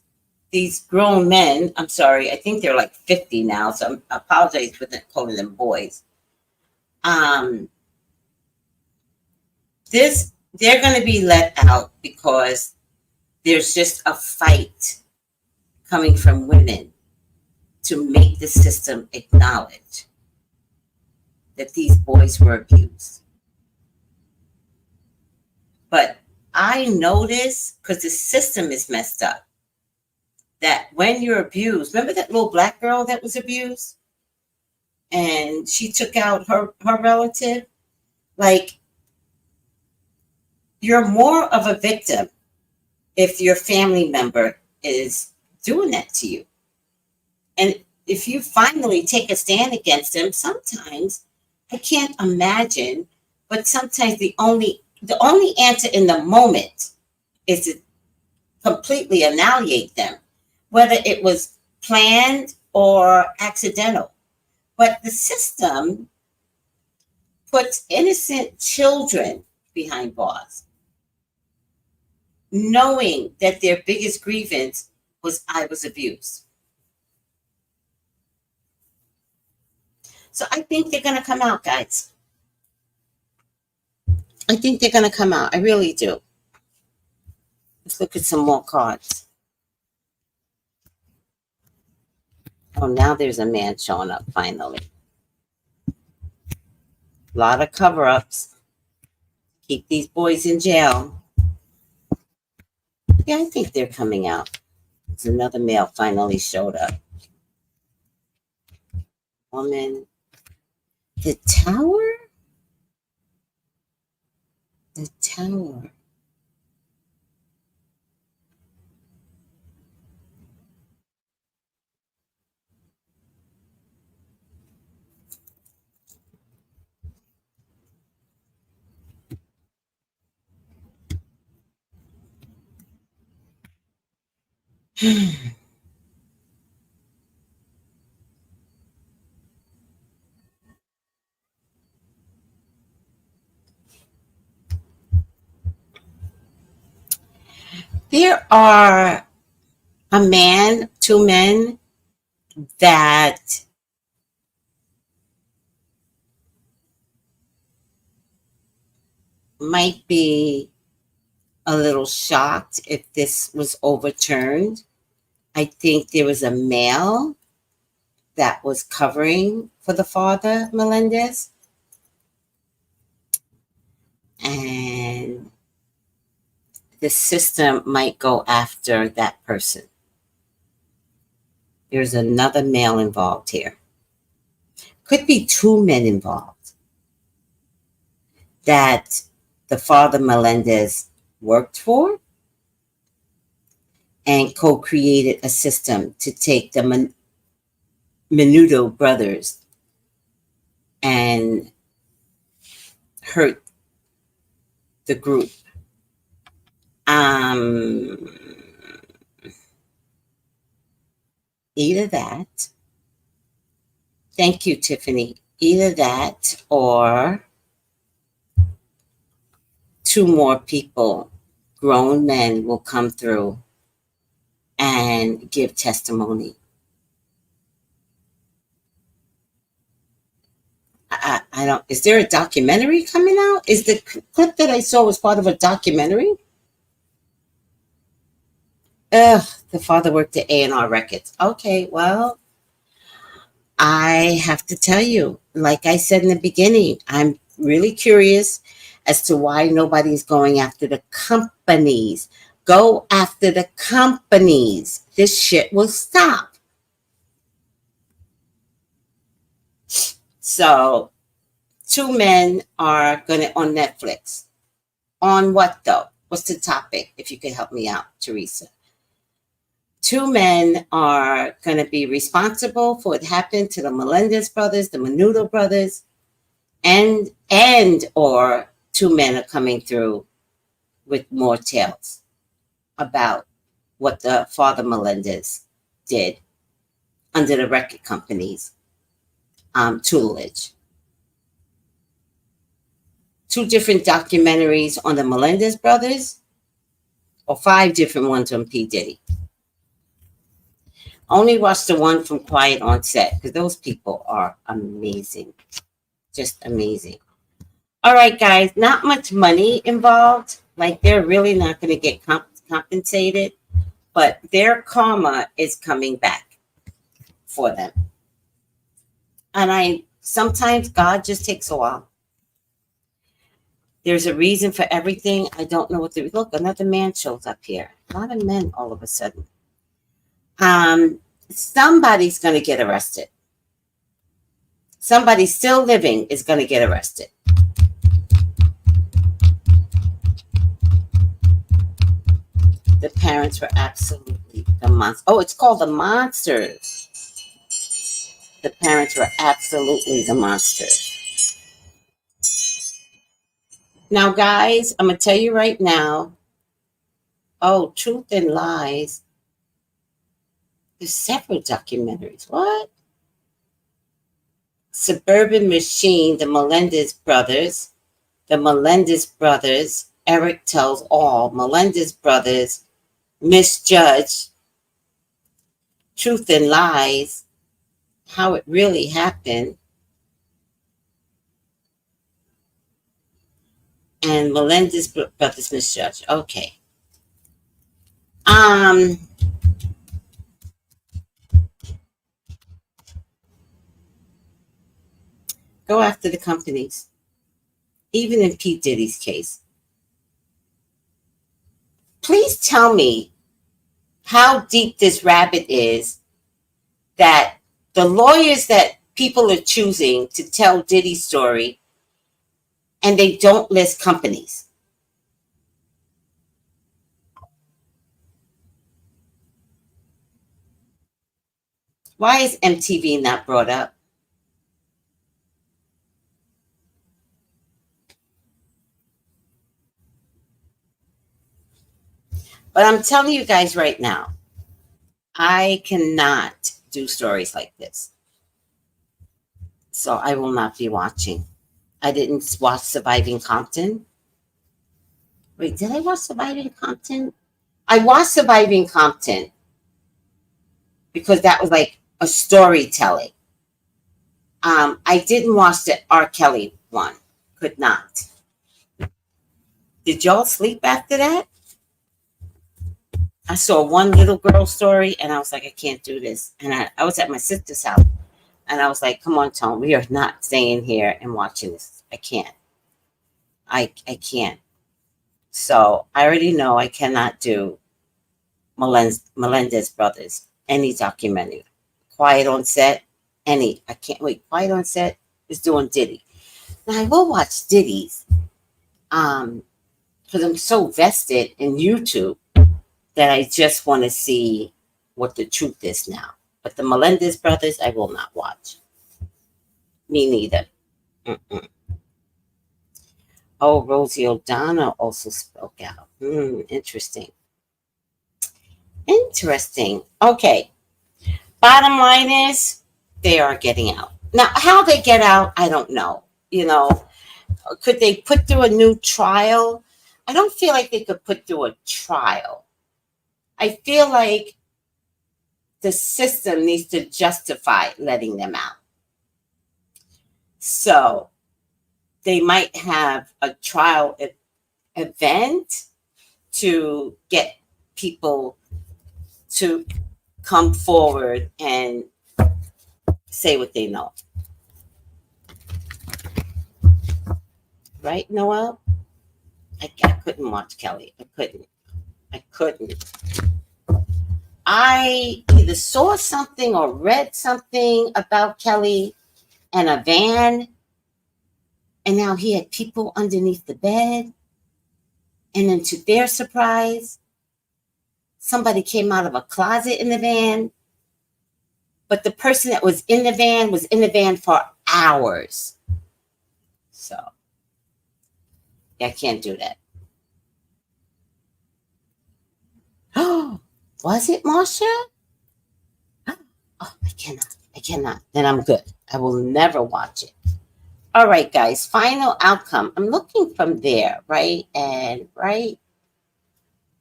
these grown men, I'm sorry, I think they're like 50 now, so I apologize for calling them boys. They're going to be let out because there's just a fight coming from women to make the system acknowledge that these boys were abused. But I notice, because the system is messed up, that when you're abused, remember that little black girl that was abused? and she took out her relative. Like, you're more of a victim if your family member is doing that to you. And if you finally take a stand against them, sometimes I can't imagine, but sometimes the only answer in the moment is to completely annihilate them, whether it was planned or accidental. But the system puts innocent children behind bars, knowing that their biggest grievance was I was abused. So I think they're going to come out, guys. I think they're going to come out. I really do. Let's look at some more cards. Oh, now there's a man showing up finally. A lot of cover-ups. Keep these boys in jail. Yeah, I think they're coming out. There's another male finally showed up. Woman. The Tower? The Tower. There are two men that might be a little shocked if this was overturned. I think there was a male that was covering for the father, Melendez. And the system might go after that person. There's another male involved here. Could be two men involved that the father Melendez worked for and co-created a system to take the Menudo brothers and hurt the group. Either that. Thank you, Tiffany. Either that or two more people, grown men, will come through and give testimony. I don't. Is there a documentary coming out? Is the clip that I saw was part of a documentary? Ugh, the father worked at A&R Records. Okay, well, I have to tell you, like I said in the beginning, I'm really curious as to why nobody's going after the companies. Go after the companies. This shit will stop. So, two men are going to on Netflix. On what though? What's the topic? If you could help me out, Teresa. Two men are going to be responsible for what happened to the Melendez brothers, the Menudo brothers, and or two men are coming through with more tales about what the father Melendez did under the record company's tutelage. Two different documentaries on the Melendez brothers, or 5 different ones on P. Diddy. Only watch the one from Quiet on Set, because those people are amazing. Just amazing. All right, guys, not much money involved. Like, they're really not going to get compensated, but their karma is coming back for them. And sometimes God just takes a while. There's a reason for everything. I don't know what look, another man shows up here. A lot of men all of a sudden. Somebody's going to get arrested. Somebody still living is going to get arrested. The parents were absolutely the monsters. Oh, it's called The Monsters. The parents were absolutely the monsters. Now, guys, I'm going to tell you right now. Oh, Truth and Lies. There's several documentaries. What? Suburban Machine, the Melendez brothers. The Melendez brothers. Eric Tells All. Melendez brothers. Misjudged. Truth and Lies. How it really happened. And Melendez brothers misjudged. Okay. Go after the companies. Even in P. Diddy's case. Please tell me how deep this rabbit is that the lawyers that people are choosing to tell Diddy's story, and they don't list companies. Why is MTV not brought up? But I'm telling you guys right now, I cannot do stories like this. So I will not be watching. I didn't watch Surviving Compton. Wait, did I watch Surviving Compton? I watched Surviving Compton because that was like a storytelling. I didn't watch the R. Kelly one. Could not. Did y'all sleep after that? I saw one little girl story and I was like, I can't do this. And I was at my sister's house and I was like, come on, Tone, we are not staying here and watching this. I can't. I can't. So I already know I cannot do Melendez brothers, any documentary. Quiet on Set, any. I can't wait. Quiet on Set is doing Diddy. Now I will watch Diddy's because I'm so vested in YouTube that I just want to see what the truth is now. But the Melendez brothers, I will not watch. Me neither. Mm-mm. Oh, Rosie O'Donnell also spoke out. Interesting. Interesting. Okay. Bottom line is they are getting out. Now, how they get out, I don't know. You know, could they put through a new trial? I don't feel like they could put through a trial. I feel like the system needs to justify letting them out. So they might have a trial event to get people to come forward and say what they know. Right, Noel? I couldn't watch Kelly. I couldn't. I either saw something or read something about Kelly and a van, and now he had people underneath the bed. And then to their surprise, somebody came out of a closet in the van. But the person that was in the van for hours. So, yeah, I can't do that. Oh, was it Marsha? Oh, I cannot. Then I'm good. I will never watch it. All right, guys, final outcome. I'm looking from there, right? And right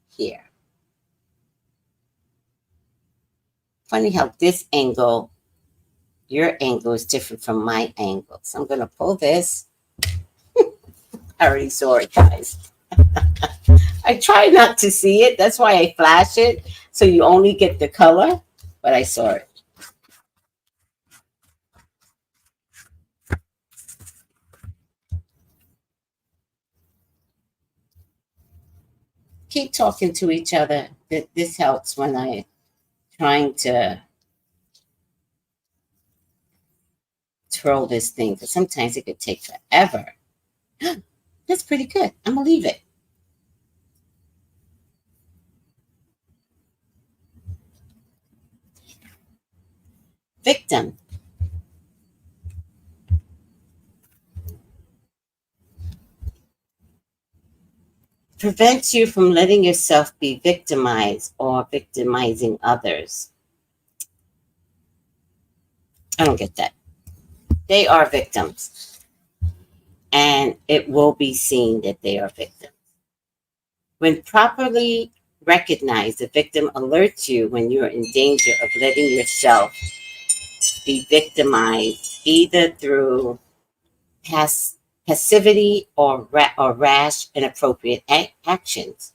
here. Funny how this angle, your angle is different from my angle. So I'm going to pull this. I already saw it, guys. I try not to see it. That's why I flash it. So you only get the color. But I saw it. Keep talking to each other. This helps when I'm trying to twirl this thing because sometimes it could take forever. That's pretty good. I'm going to leave it. Victim. Prevents you from letting yourself be victimized or victimizing others. I don't get that. They are victims. And it will be seen that they are victims. When properly recognized, the victim alerts you when you're in danger of letting yourself be victimized, either through passivity or rash, inappropriate actions.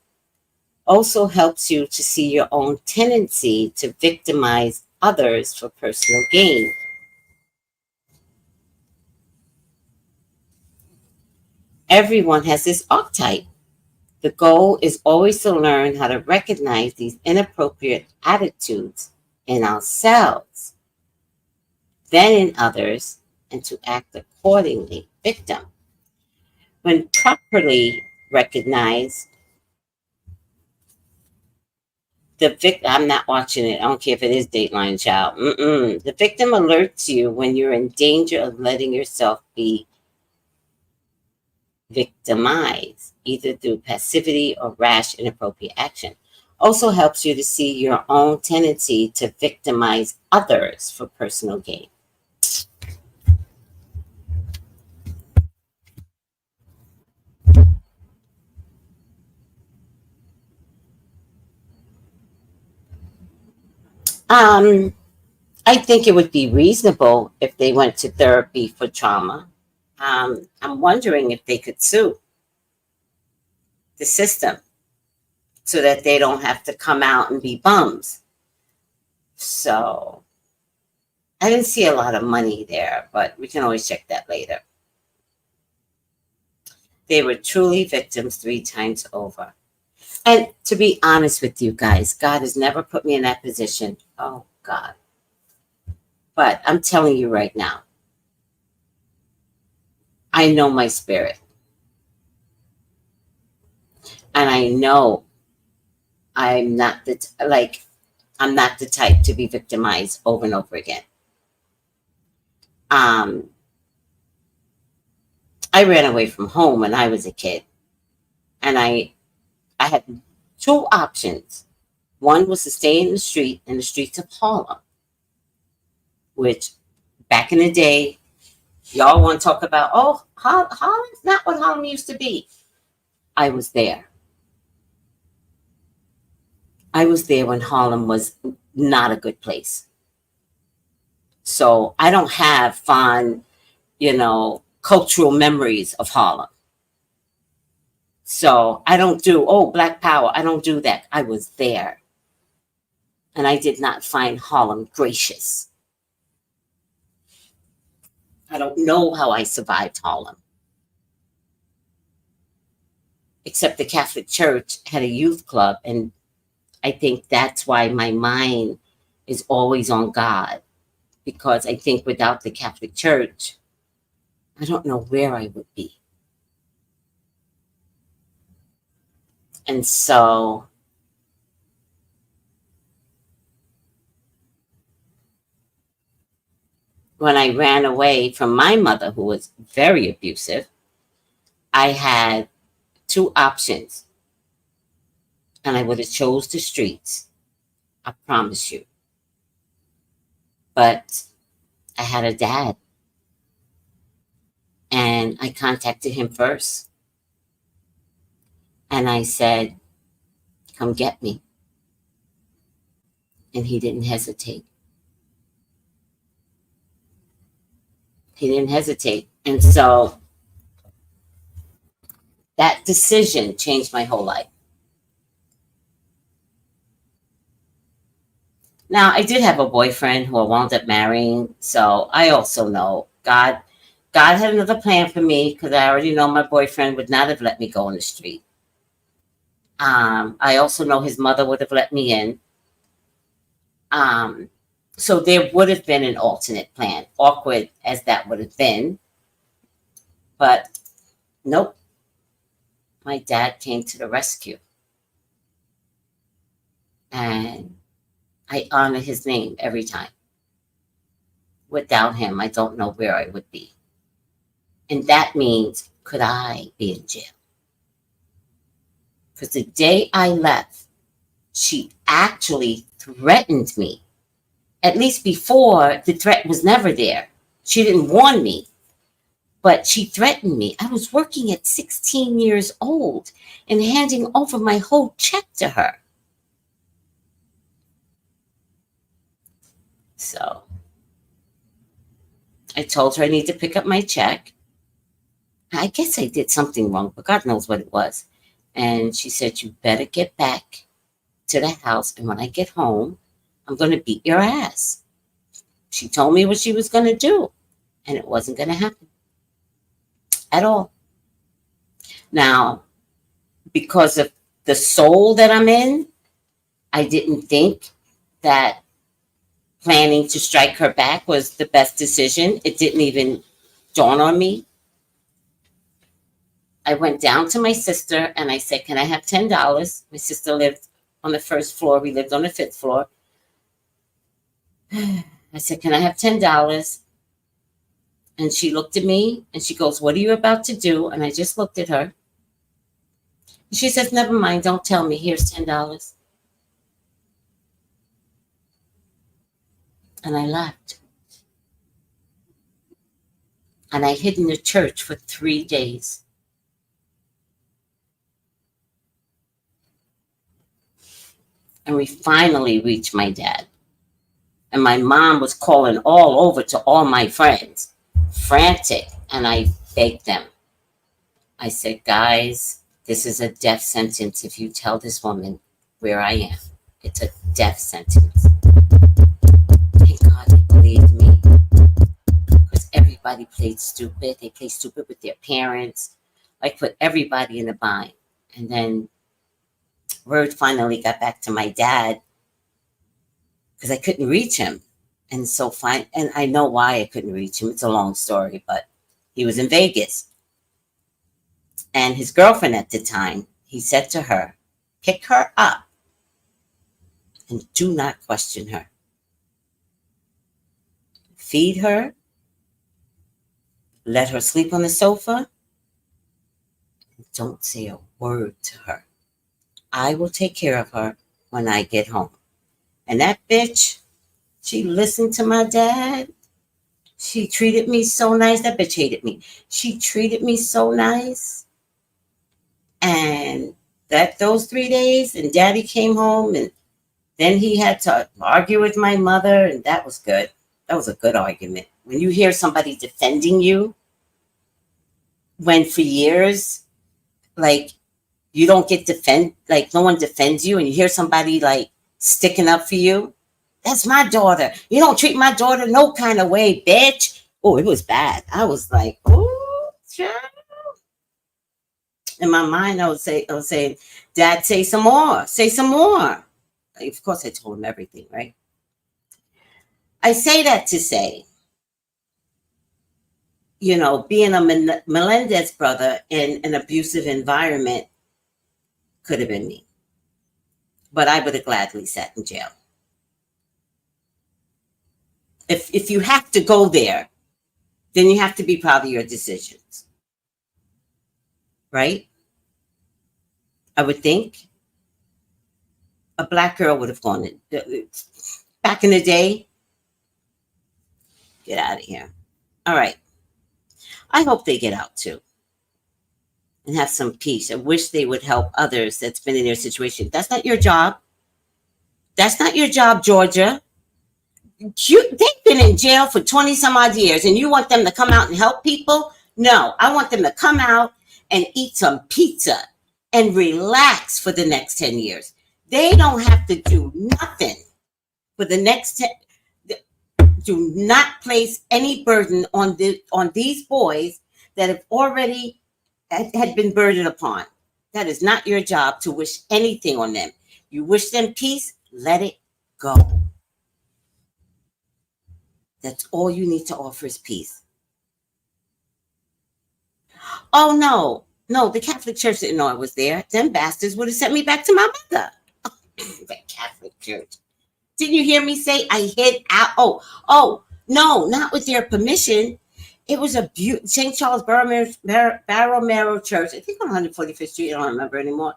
Also helps you to see your own tendency to victimize others for personal gain. Everyone has this archetype. The goal is always to learn how to recognize these inappropriate attitudes in ourselves, then in others, and to act accordingly. Victim. When properly recognized, I'm not watching it. I don't care if it is Dateline Child. The victim alerts you when you're in danger of letting yourself be victimized, either through passivity or rash, inappropriate action. Also helps you to see your own tendency to victimize others for personal gain. I think it would be reasonable if they went to therapy for trauma. I'm wondering if they could sue the system so that they don't have to come out and be bums. So I didn't see a lot of money there, but we can always check that later. They were truly victims 3 times over. And to be honest with you guys, God has never put me in that position. Oh, God. But I'm telling you right now, I know my spirit. And I know I'm not the type to be victimized over and over again. I ran away from home when I was a kid. And I had 2 options. One was to stay in the streets of Harlem, which back in the day, y'all want to talk about, oh, Harlem's not what Harlem used to be. I was there. I was there when Harlem was not a good place. So I don't have fond, cultural memories of Harlem. So I don't do, Black Power. I don't do that. I was there. And I did not find Harlem gracious. I don't know how I survived Harlem. Except the Catholic Church had a youth club. And I think that's why my mind is always on God. Because I think without the Catholic Church, I don't know where I would be. And so when I ran away from my mother, who was very abusive, I had 2 options. And I would have chose the streets. I promise you. But I had a dad. And I contacted him first. And I said, come get me. And he didn't hesitate. He didn't hesitate. And so that decision changed my whole life. Now, I did have a boyfriend who I wound up marrying. So I also know God had another plan for me because I already know my boyfriend would not have let me go on the street. I also know his mother would have let me in. So there would have been an alternate plan, awkward as that would have been. But nope, my dad came to the rescue. And I honor his name every time. Without him, I don't know where I would be. And that means, could I be in jail? Because the day I left, she actually threatened me. At least before, the threat was never there. She didn't warn me, but she threatened me. I was working at 16 years old and handing over my whole check to her. So I told her I need to pick up my check. I guess I did something wrong, but God knows what it was. And she said, you better get back to the house. And when I get home, I'm going to beat your ass. She told me what she was going to do. And it wasn't going to happen at all. Now, because of the soul that I'm in, I didn't think that planning to strike her back was the best decision. It didn't even dawn on me. I went down to my sister and I said, can I have $10? My sister lived on the first floor. We lived on the fifth floor. I said, can I have $10? And she looked at me and she goes, what are you about to do? And I just looked at her. She says, never mind, don't tell me. Here's $10. And I left. And I hid in the church for 3 days. And we finally reached my dad. And my mom was calling all over to all my friends, frantic. And I begged them. I said, guys, this is a death sentence if you tell this woman where I am. It's a death sentence. Thank God they believed me. Because everybody played stupid. They played stupid with their parents. Like put everybody in a bind. And then word finally got back to my dad because I couldn't reach him. And so fine. And I know why I couldn't reach him. It's a long story, but he was in Vegas. And his girlfriend at the time, he said to her, pick her up and do not question her. Feed her. Let her sleep on the sofa. Don't say a word to her. I will take care of her when I get home. And that bitch, she listened to my dad. She treated me so nice. That bitch hated me. She treated me so nice. And those 3 days, and daddy came home, and then he had to argue with my mother, and that was good. That was a good argument. When you hear somebody defending you, when for years, like, you don't get like no one defends you, and you hear somebody like sticking up for you. That's my daughter. You don't treat my daughter no kind of way, bitch. Oh, it was bad. I was like, oh, child. In my mind, I was saying, Dad, say some more. Say some more. Like, of course, I told him everything, right? I say that to say, you know, being a Melendez brother in an abusive environment could have been me. But I would have gladly sat in jail. If you have to go there, then you have to be proud of your decisions. Right? I would think a black girl would have gone in. Back in the day, get out of here. All right. I hope they get out too and have some peace. I wish they would help others that's been in their situation. That's not your job. That's not your job, Georgia. They've been in jail for 20 some odd years, and you want them to come out and help people? No, I want them to come out and eat some pizza and relax for the next 10 years. They don't have to do nothing for the next 10. Do not place any burden on these boys that have already had been burdened upon. That is not your job to wish anything on them. You wish them peace, let it go. That's all you need to offer is peace. Oh, no. No, the Catholic Church didn't know I was there. Them bastards would have sent me back to my mother. The Catholic Church. Didn't you hear me say I hid out? Oh, no, not with their permission. It was a St. Charles Borromeo Church. I think on 145th Street. I don't remember anymore.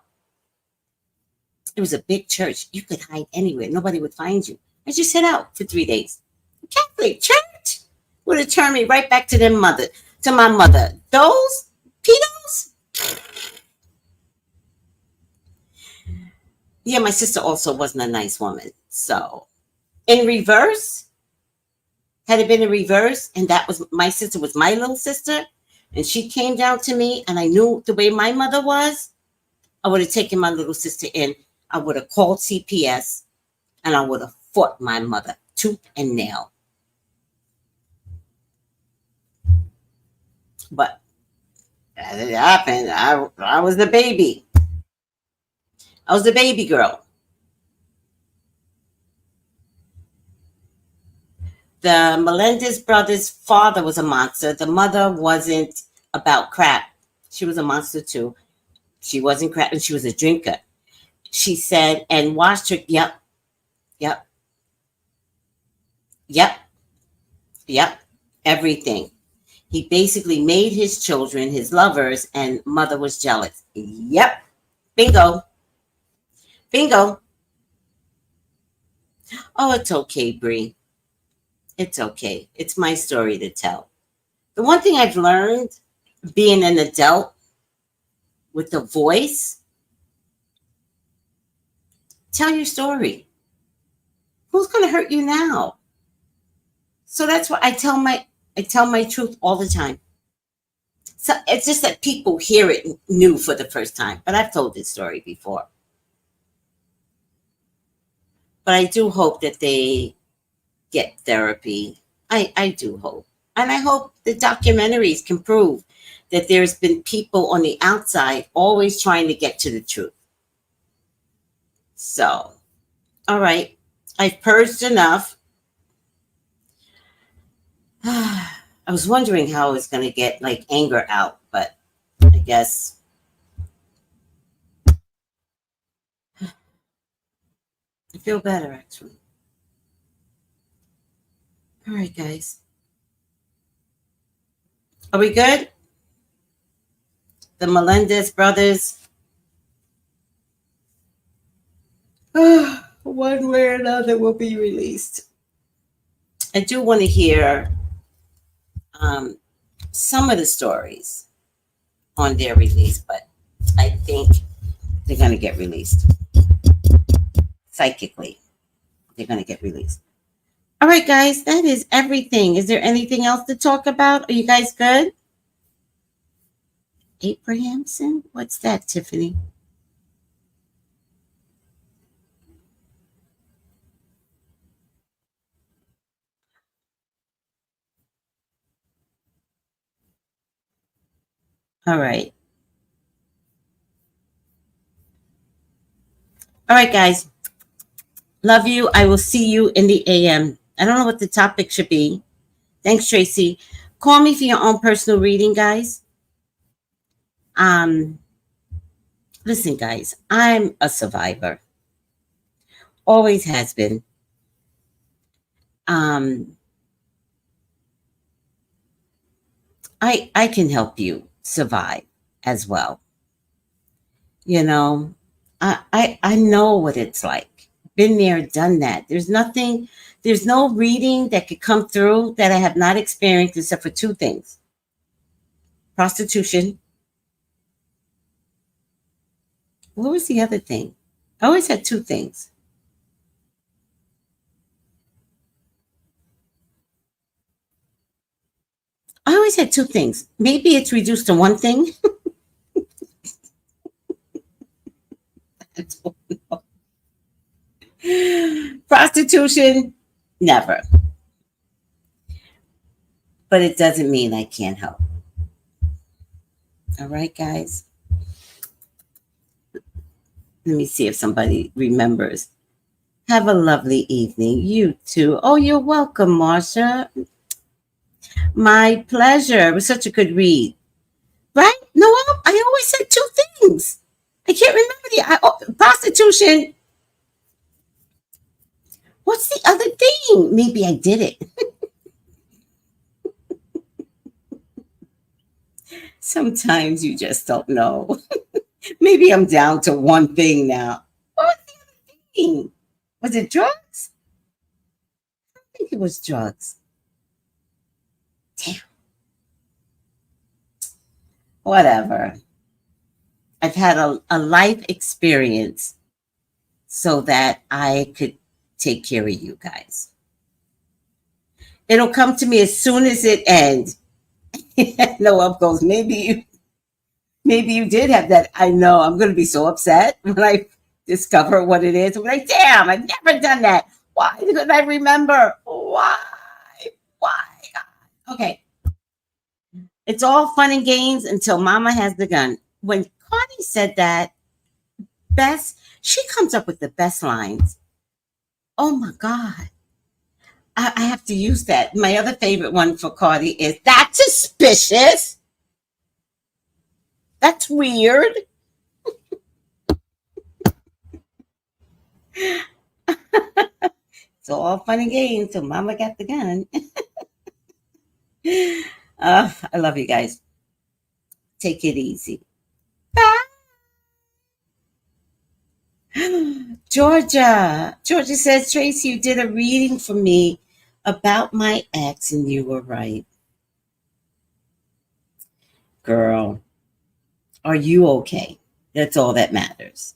It was a big church. You could hide anywhere. Nobody would find you. I just hid out for 3 days. The Catholic Church would have turned me right back to my mother. Those pedos? Yeah, my sister also wasn't a nice woman. So, in reverse, had it been in reverse, and that was my sister was my little sister, and she came down to me, and I knew the way my mother was, I would have taken my little sister in. I would have called CPS, and I would have fought my mother tooth and nail. But as it happened, I was the baby. I was the baby girl. The Melendez brothers' father was a monster. The mother wasn't about crap. She was a monster too. She wasn't crap, and she was a drinker. She said, and watched her. Yep, yep, yep, yep. Everything. He basically made his children his lovers, and mother was jealous. Yep. Bingo. Bingo. Oh, it's okay, Bree. It's okay. It's my story to tell. The one thing I've learned being an adult with a voice, tell your story. Who's going to hurt you now? So that's why I tell my truth all the time. So it's just that people hear it new for the first time, but I've told this story before. But I do hope that they get therapy. I do hope. And I hope the documentaries can prove that there's been people on the outside always trying to get to the truth. So, all right. I've purged enough. I was wondering how I was going to get like anger out, but I guess I feel better actually. All right, guys. Are we good? The Melendez brothers. One way or another will be released. I do want to hear some of the stories on their release, but I think they're going to get released. Psychically, they're going to get released. All right, guys, that is everything. Is there anything else to talk about? Are you guys good? Abrahamson? What's that, Tiffany? All right. All right, guys. Love you. I will see you in the AM. I don't know what the topic should be. Thanks, Tracey. Call me for your own personal reading, guys. Listen, guys, I'm a survivor. Always has been. I can help you survive as well. You know, I know what it's like. Been there, done that. There's no reading that could come through that I have not experienced except for two things. Prostitution. What was the other thing? I always had two things. I always had two things. Maybe it's reduced to one thing. Prostitution, never. But it doesn't mean I can't help. All right, guys. Let me see if somebody remembers. Have a lovely evening. You too. Oh, you're welcome, Marsha. My pleasure. It was such a good read. Right? No, I always said two things. I can't remember prostitution. What's the other thing? Maybe I did it. Sometimes you just don't know. Maybe I'm down to one thing now. What was the other thing? Was it drugs? I think it was drugs. Damn. Whatever. I've had a life experience so that I could take care of you guys. It'll come to me as soon as it ends. Noel goes, maybe you did have that. I know. I'm going to be so upset when I discover what it is. I'm like, damn, I've never done that. Why didn't I remember? Why? Okay. It's all fun and games until Mama has the gun. When Cardi said that, she comes up with the best lines. Oh my God. I have to use that. My other favorite one for Cardi is, that's suspicious. That's weird. It's all fun and games till Mama got the gun. I love you guys. Take it easy. Bye. Georgia says, Tracey, you did a reading for me about my ex and you were right. Girl, are you okay? That's all that matters.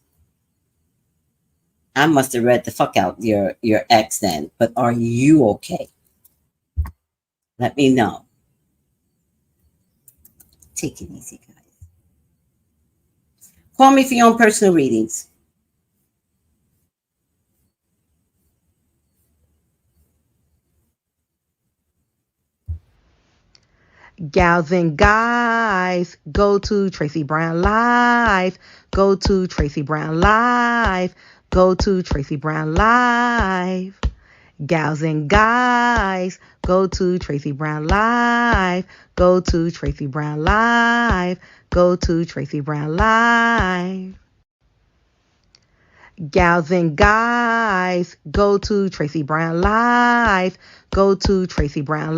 I must have read the fuck out your ex then, but are you okay? Let me know. Take it easy, guys. Call me for your own personal readings. Gals and guys, go to Tracey Brown Live. Go to Tracey Brown Live. Go to Tracey Brown Live. Gals and guys, go to Tracey Brown Live. Go to Tracey Brown Live. Go to Tracey Brown Live. Gals and guys, go to Tracey Brown Live. Go to Tracey Brown